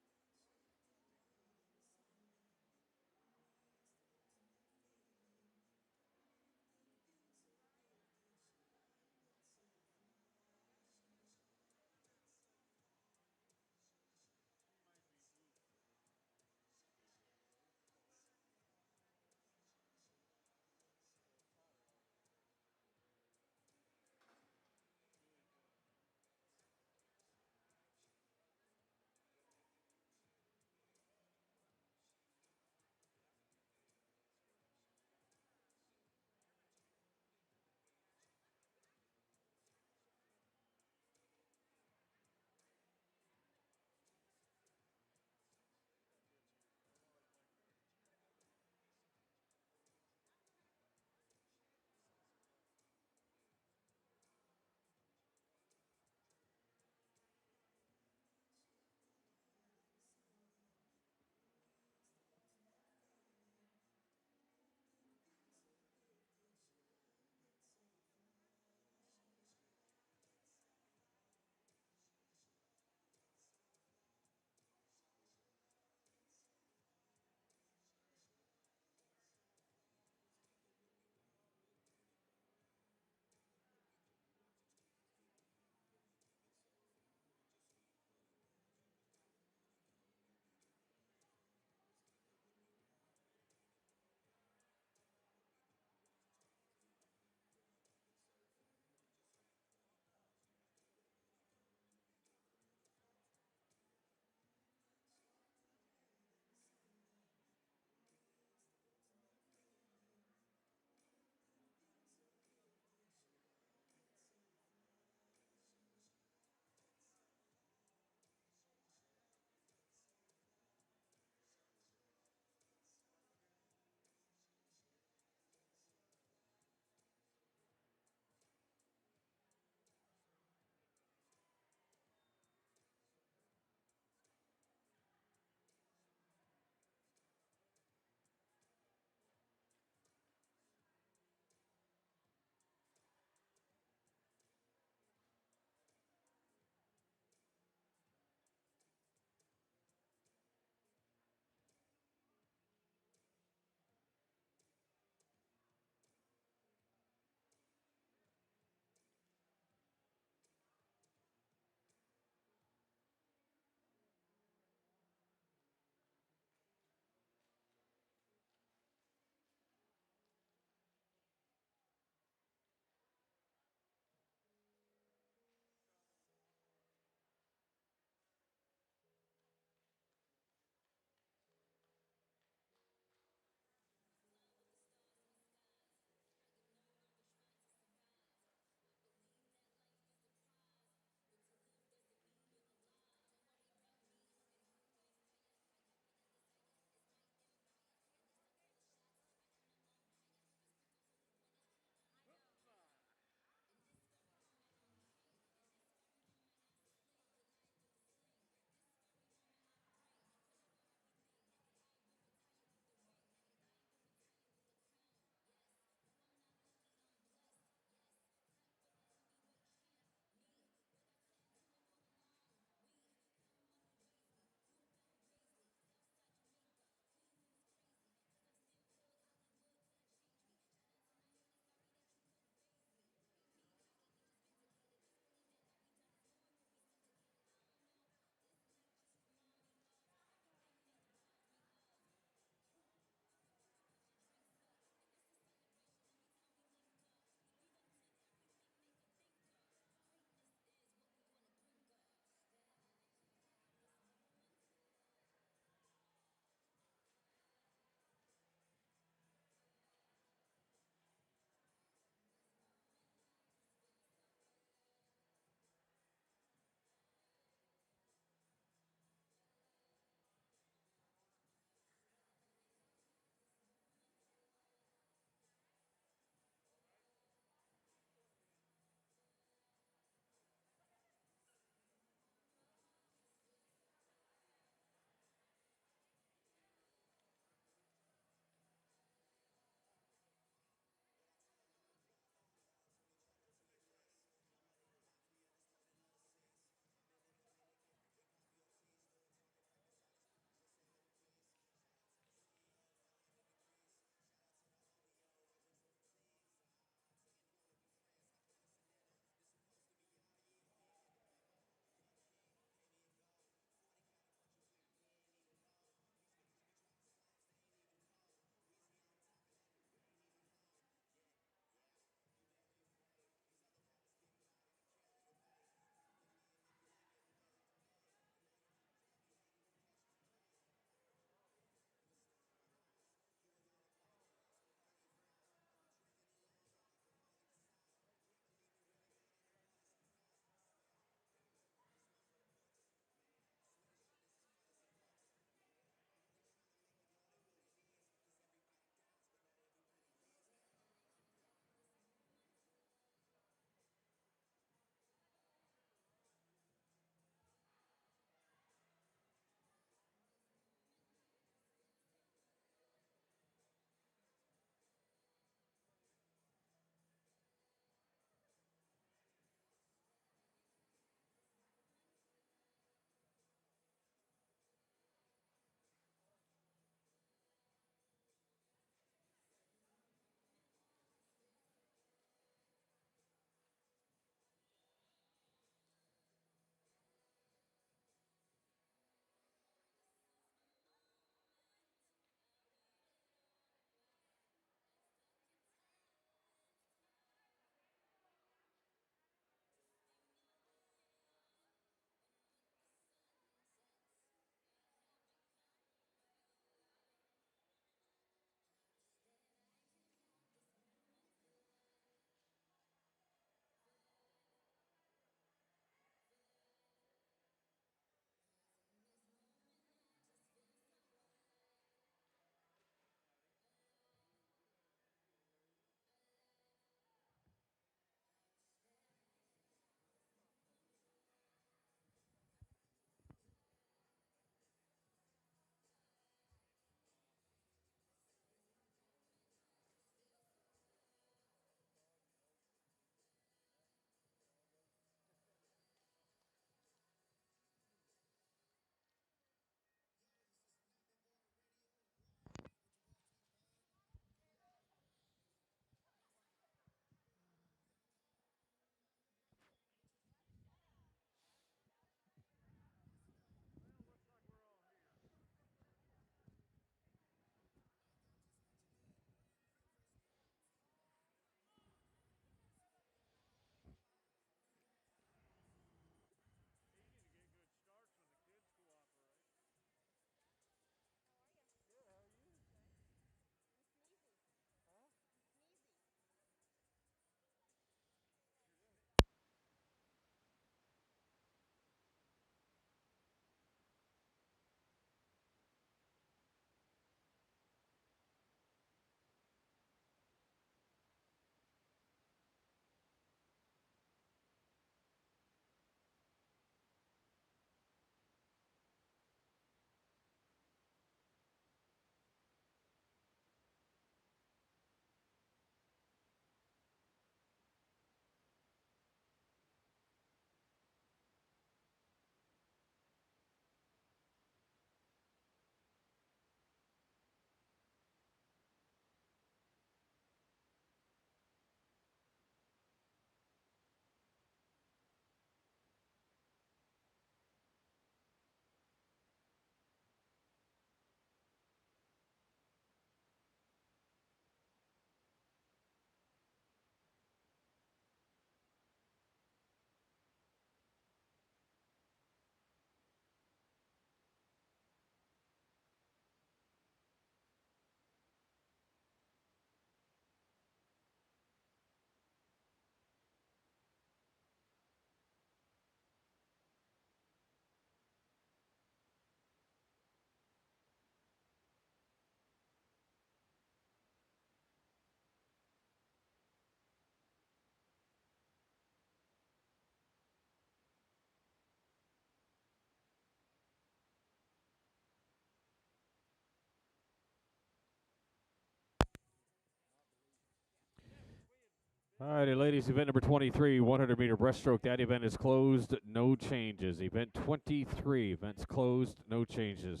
All righty, ladies, event number 23, 100-meter breaststroke. That event is closed, no changes. Event 23, events closed, no changes.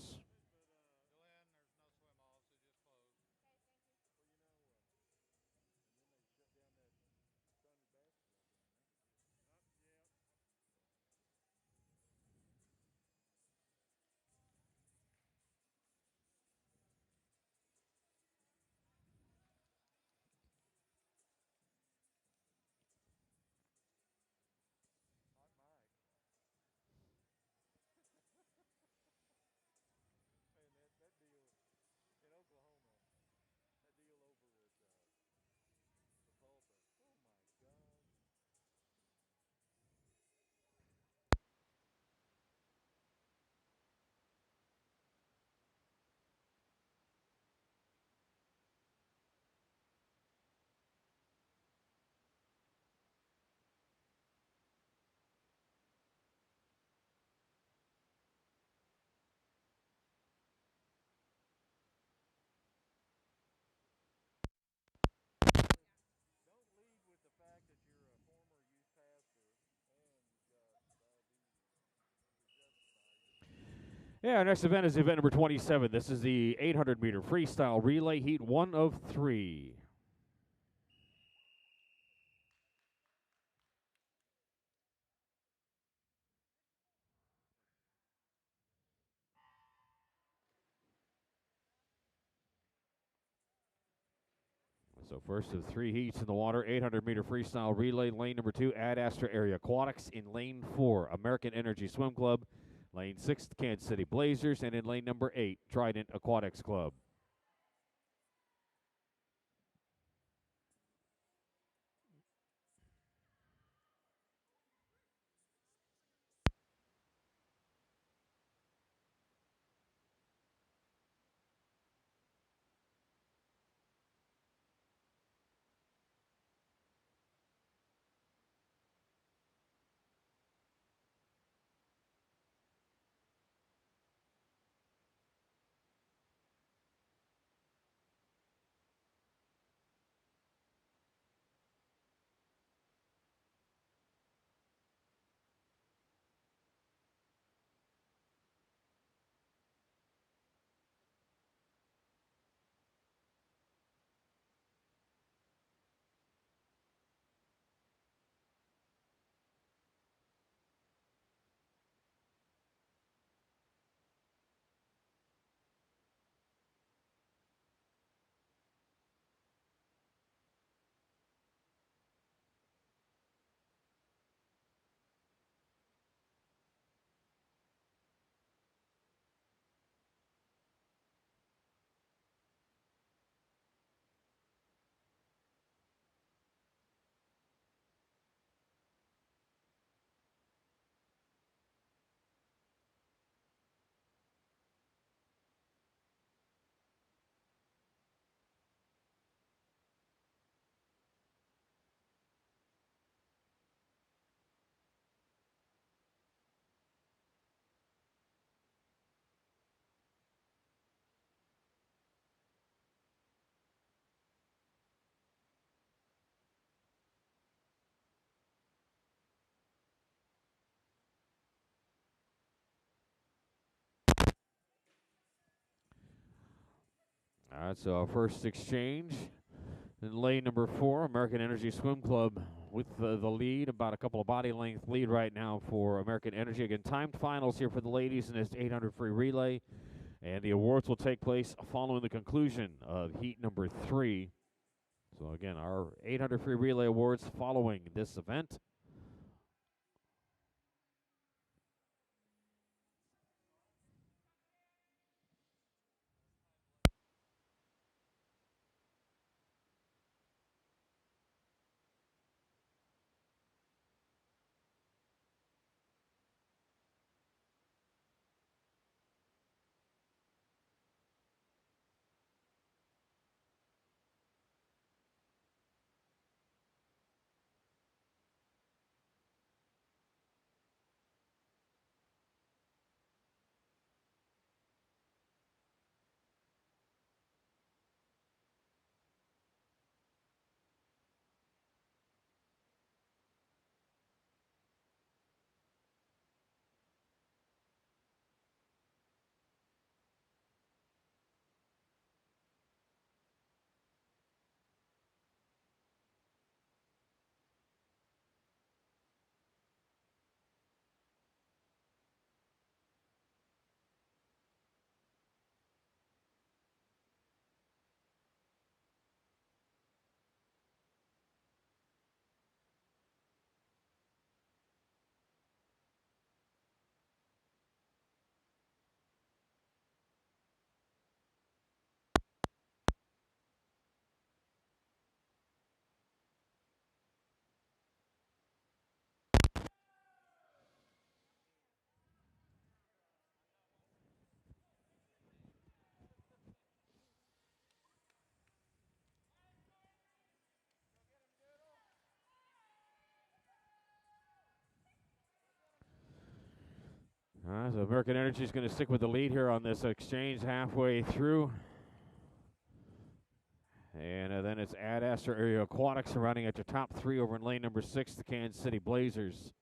Hot mic. Man, that deal in Oklahoma, that deal over at Tulsa. Oh my God. Don't lead with the fact that you're a former youth pastor and you've got diabetes to justify your. Yeah, our next event is event number 27. This is the 800-meter freestyle relay heat 1 of 3. So first of 3 heats in the water, 800-meter freestyle relay, lane number 2, Ad Astra Area Aquatics. In lane 4, American Energy Swim Club. Lane 6, Kansas City Blazers. And in lane number 8, Trident Aquatics Club. All right, so our first exchange in lane number 4, American Energy Swim Club with the lead, about a couple of body length lead right now for American Energy. Again, timed finals here for the ladies in this 800 free relay, and the awards will take place following the conclusion of heat number 3. So again, our 800 free relay awards following this event. So American Energy is going to stick with the lead here on this exchange halfway through. And then it's Ad Astra Area Aquatics running at your top three over in lane number 6, the Kansas City Blazers.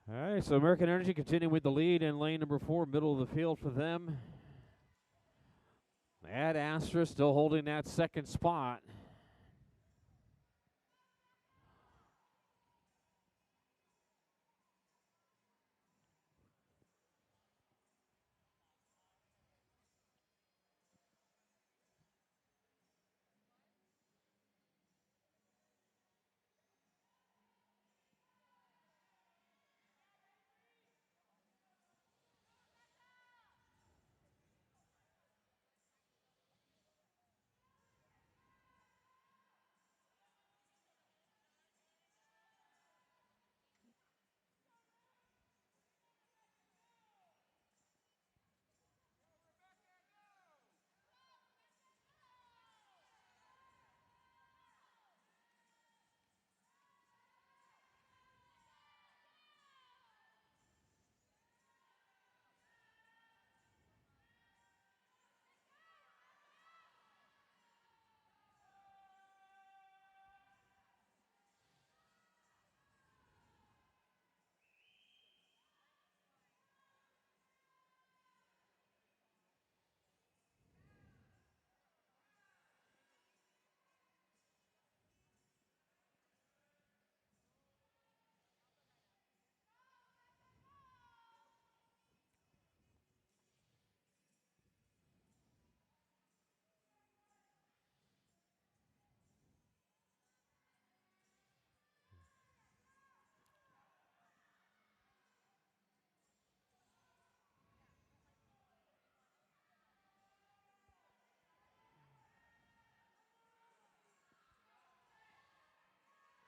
All right, so American Energy continuing with the lead in lane number 4, middle of the field for them. Ad Astra still holding that second spot.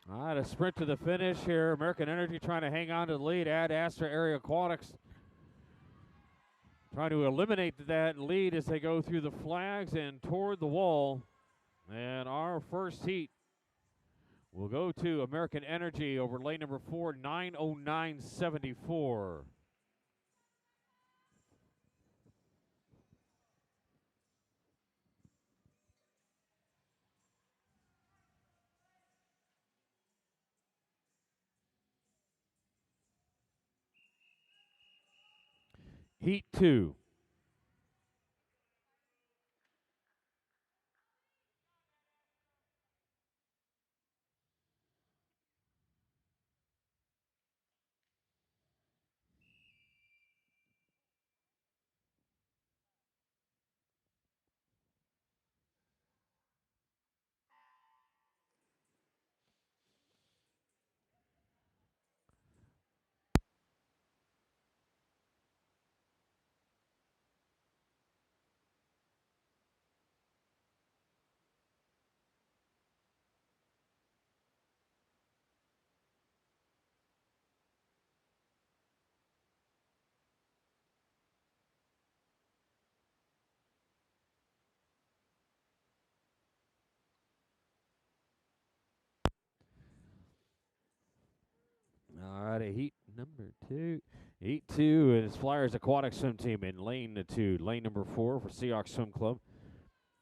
All right, a sprint to the finish here. American Energy trying to hang on to the lead. Ad Astra Area Aquatics trying to eliminate that lead as they go through the flags and toward the wall. And our first heat will go to American Energy over lane number 4, 9:09.74. Heat 2. All righty, heat number 2. Heat 2 is Flyers Aquatic Swim Team in lane 2. Lane number 4 for Seahawks Swim Club.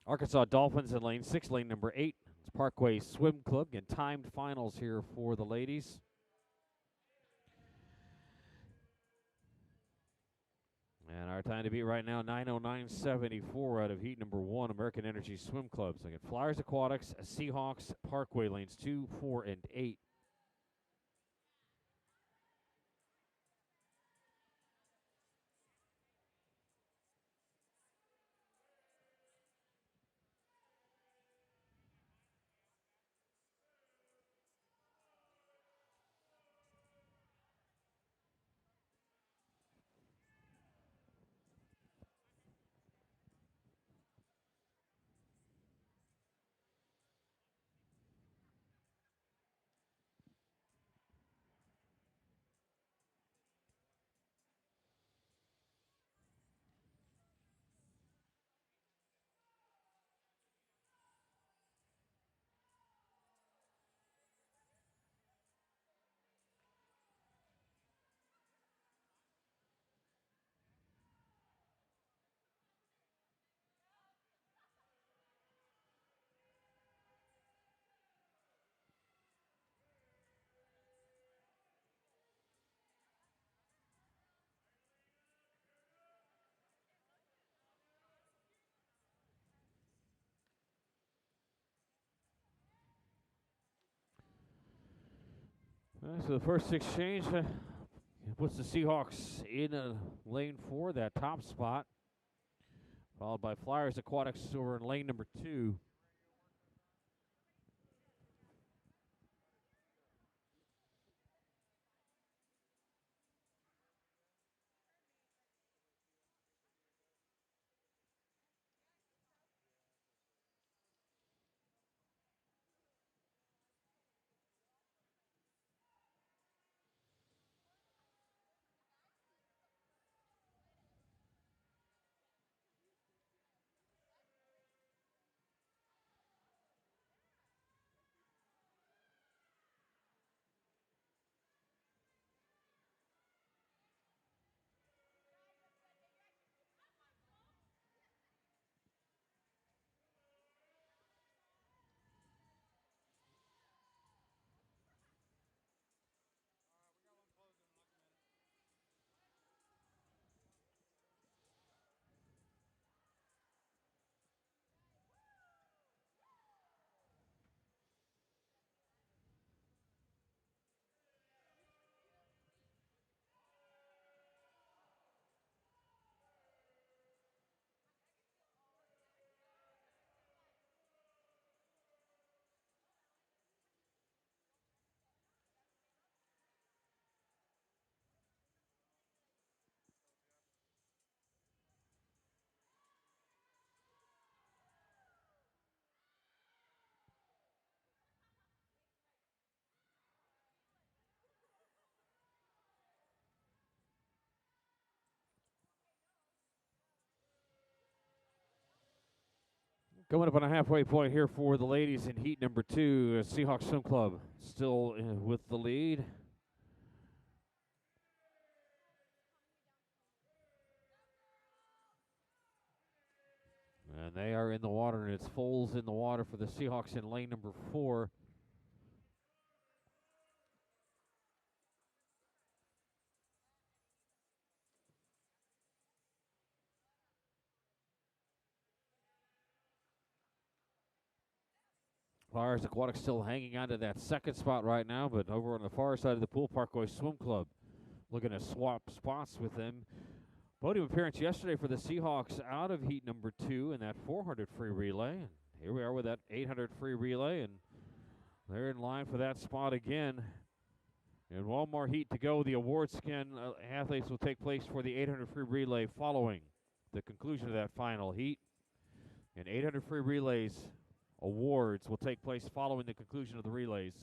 Arkansas Dolphins in lane 6. Lane number 8 is Parkway Swim Club. Again, timed finals here for the ladies. And our time to beat right now, 9:09.74 out of heat number 1, American Energy Swim Club. So again, Flyers Aquatics, Seahawks, Parkway lanes 2, 4, and 8. So the first exchange puts the Seahawks in lane 4, that top spot, followed by Flyers Aquatics over in lane number 2. Coming up on a halfway point here for the ladies in heat number 2, Seahawks Swim Club still with the lead. And they are in the water, and it's Foles in the water for the Seahawks in lane number 4. Flyers Aquatics still hanging on to that second spot right now, but over on the far side of the pool, Parkway Swim Club looking to swap spots with them. Podium appearance yesterday for the Seahawks out of heat number 2 in that 400 free relay. And here we are with that 800 free relay, and they're in line for that spot again. And one more heat to go. The awards athletes will take place for the 800 free relay following the conclusion of that final heat. And 800 free relays awards will take place following the conclusion of the relays.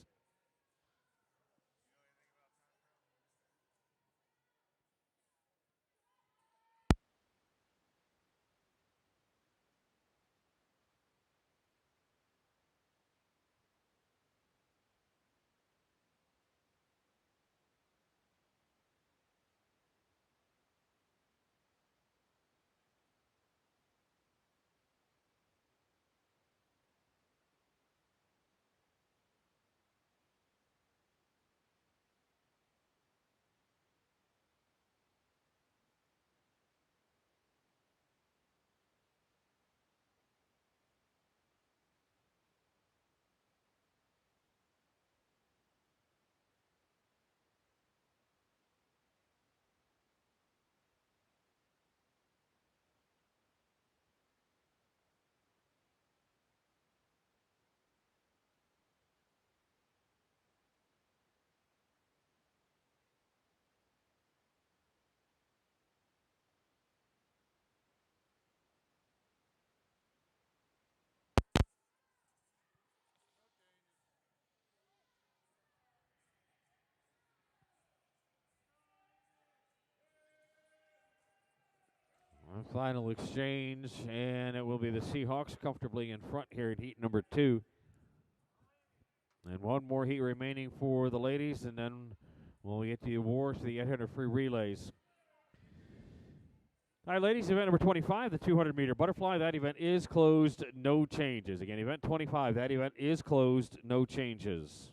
Final exchange, and it will be the Seahawks comfortably in front here in heat number 2. And one more heat remaining for the ladies, and then we'll get the awards for the 800 free relays. All right, ladies, event number 25, the 200-meter butterfly. That event is closed, no changes. Again, event 25, that event is closed, no changes.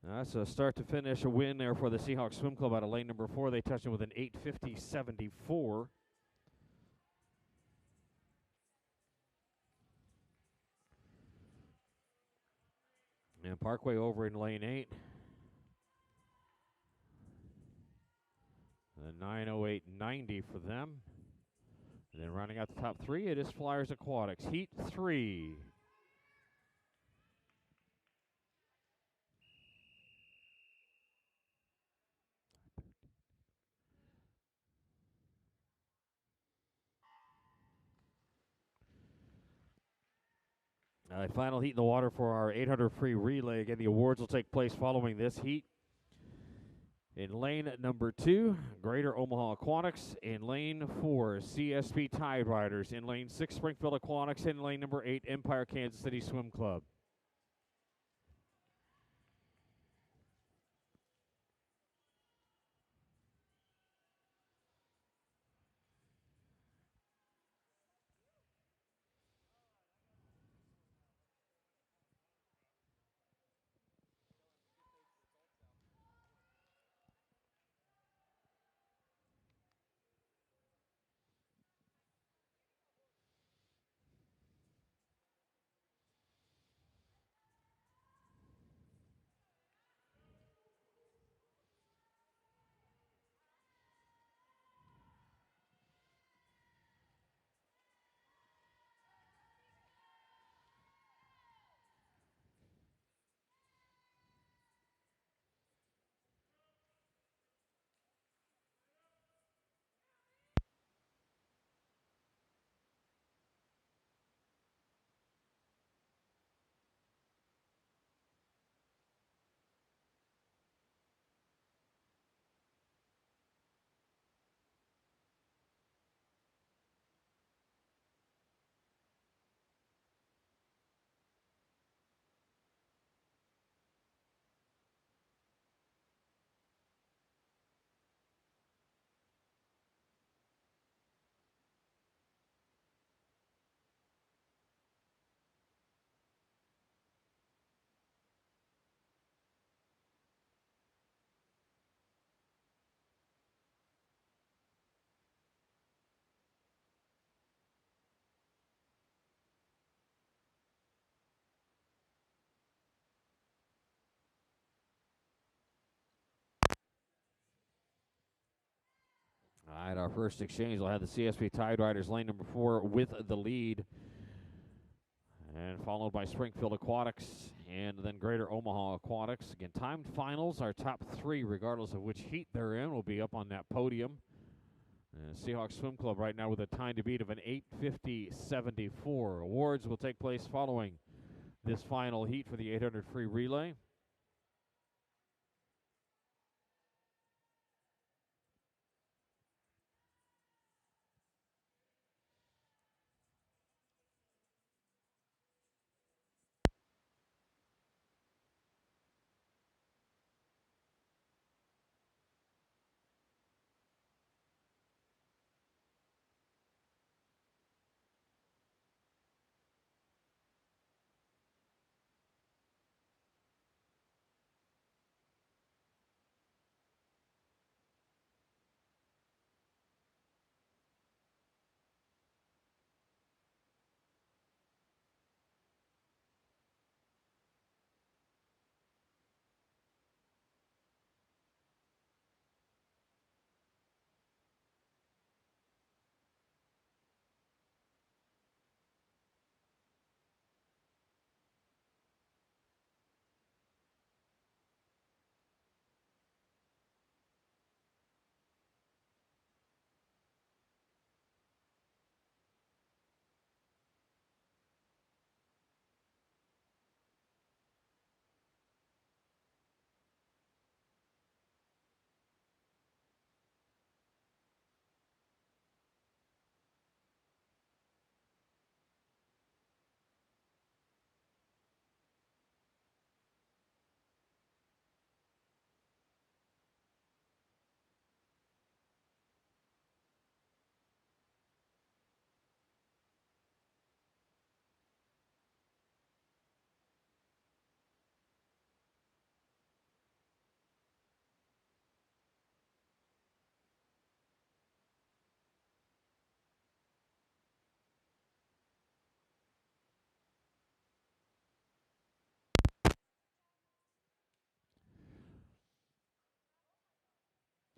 That's a start to finish, a win there for the Seahawks Swim Club out of lane number 4. They touched it with an 8:50.74. And Parkway over in lane 8. A 9:08.90 for them. And then rounding out the top 3, it is Flyers Aquatics. Heat 3. Final heat in the water for our 800 free relay. Again, the awards will take place following this heat. In lane number 2, Greater Omaha Aquatics. In lane 4, CSP Tide Riders. In lane 6, Springfield Aquatics. In lane number 8, Empire Kansas City Swim Club. All right, our first exchange will have the CSP Tide Riders lane number 4 with the lead, and followed by Springfield Aquatics and then Greater Omaha Aquatics. Again, timed finals, our top 3, regardless of which heat they're in, will be up on that podium. Seahawks Swim Club right now with a time to beat of an 8:50.74. Awards will take place following this final heat for the 800 free relay.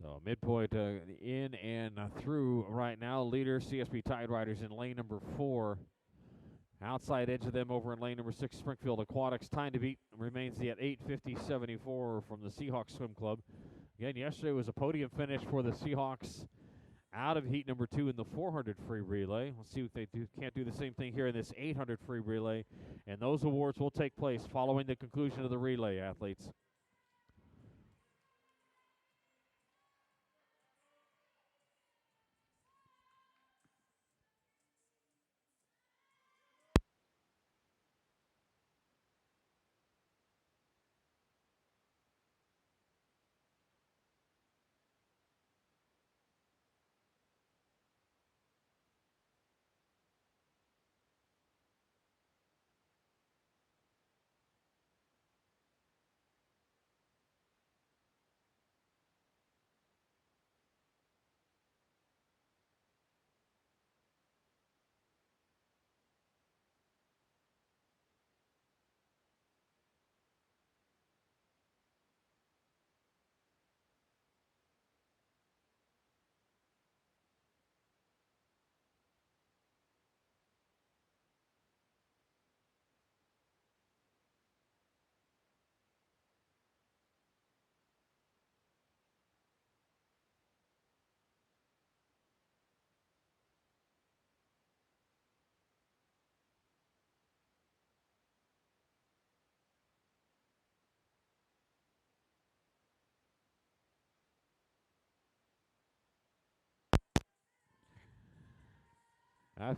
So midpoint in and through right now. Leader CSP Tide Riders in lane number 4. Outside edge of them over in lane number 6, Springfield Aquatics. Time to beat remains at 8:50.74 from the Seahawks Swim Club. Again, yesterday was a podium finish for the Seahawks out of heat number 2 in the 400 free relay. Let's see if they can't do the same thing here in this 800 free relay. And those awards will take place following the conclusion of the relay, athletes.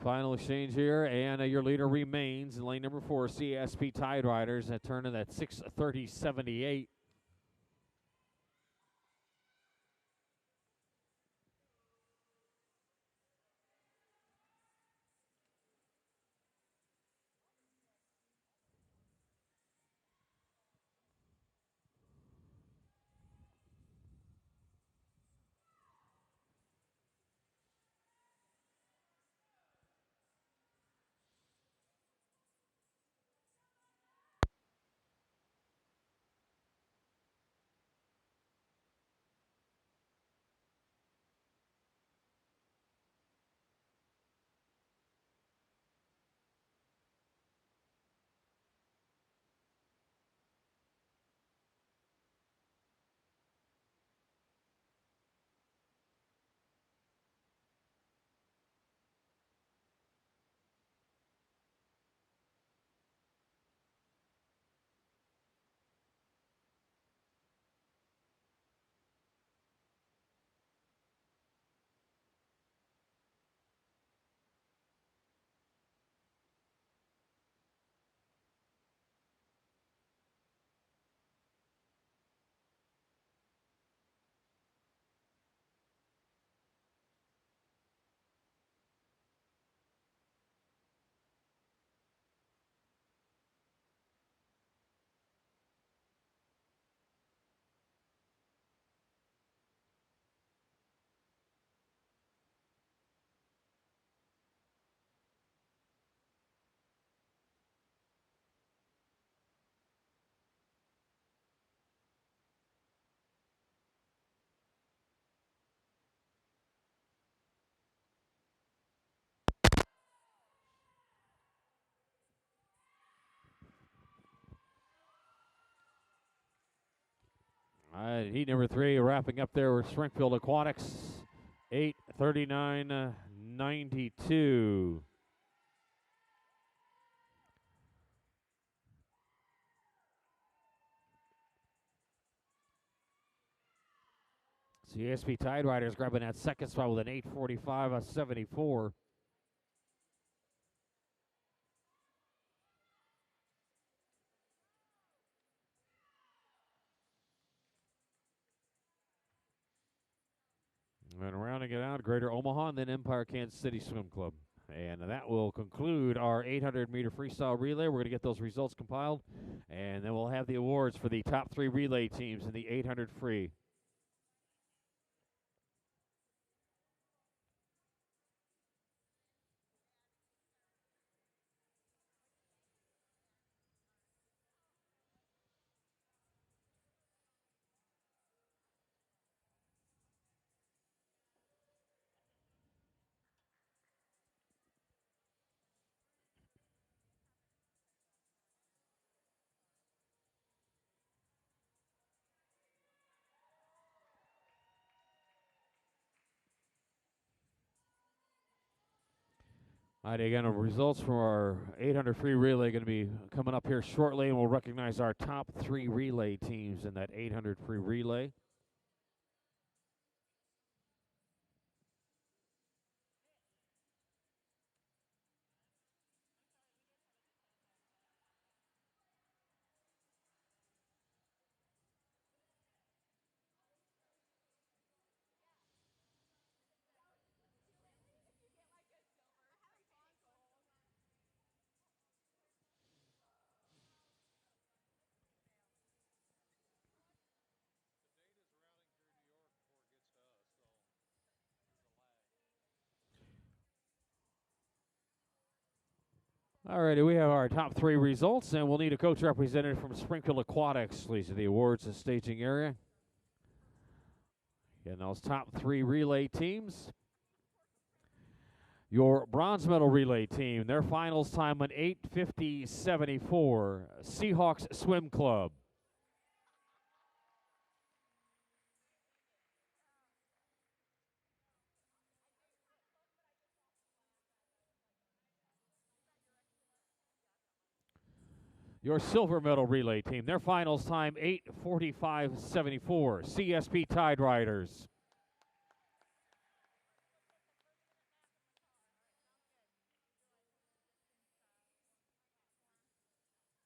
Final exchange here, and your leader remains in lane number 4, CSP Tide Riders, at turning at 6:30.78. All right, heat number 3 wrapping up there with Springfield Aquatics, 8:39.92. CSP Tide Riders grabbing that second spot with an 8:45.74. And rounding it out, Greater Omaha and then Empire Kansas City Swim Club. And that will conclude our 800-meter freestyle relay. We're going to get those results compiled, and then we'll have the awards for the top 3 relay teams in the 800 free. All right, again, results from our 800 free relay going to be coming up here shortly, and we'll recognize our top 3 relay teams in that 800 free relay. The data's routing through New York before it gets to us, so there's a lag. All righty, we have our top 3 results, and we'll need a coach representative from Springfield Aquatics. These are the awards and staging area. And those top 3 relay teams. Your bronze medal relay team, their finals time on 8:50.74, Seahawks Swim Club. Your silver medal relay team, their finals time 8:45.74, CSP Tide Riders.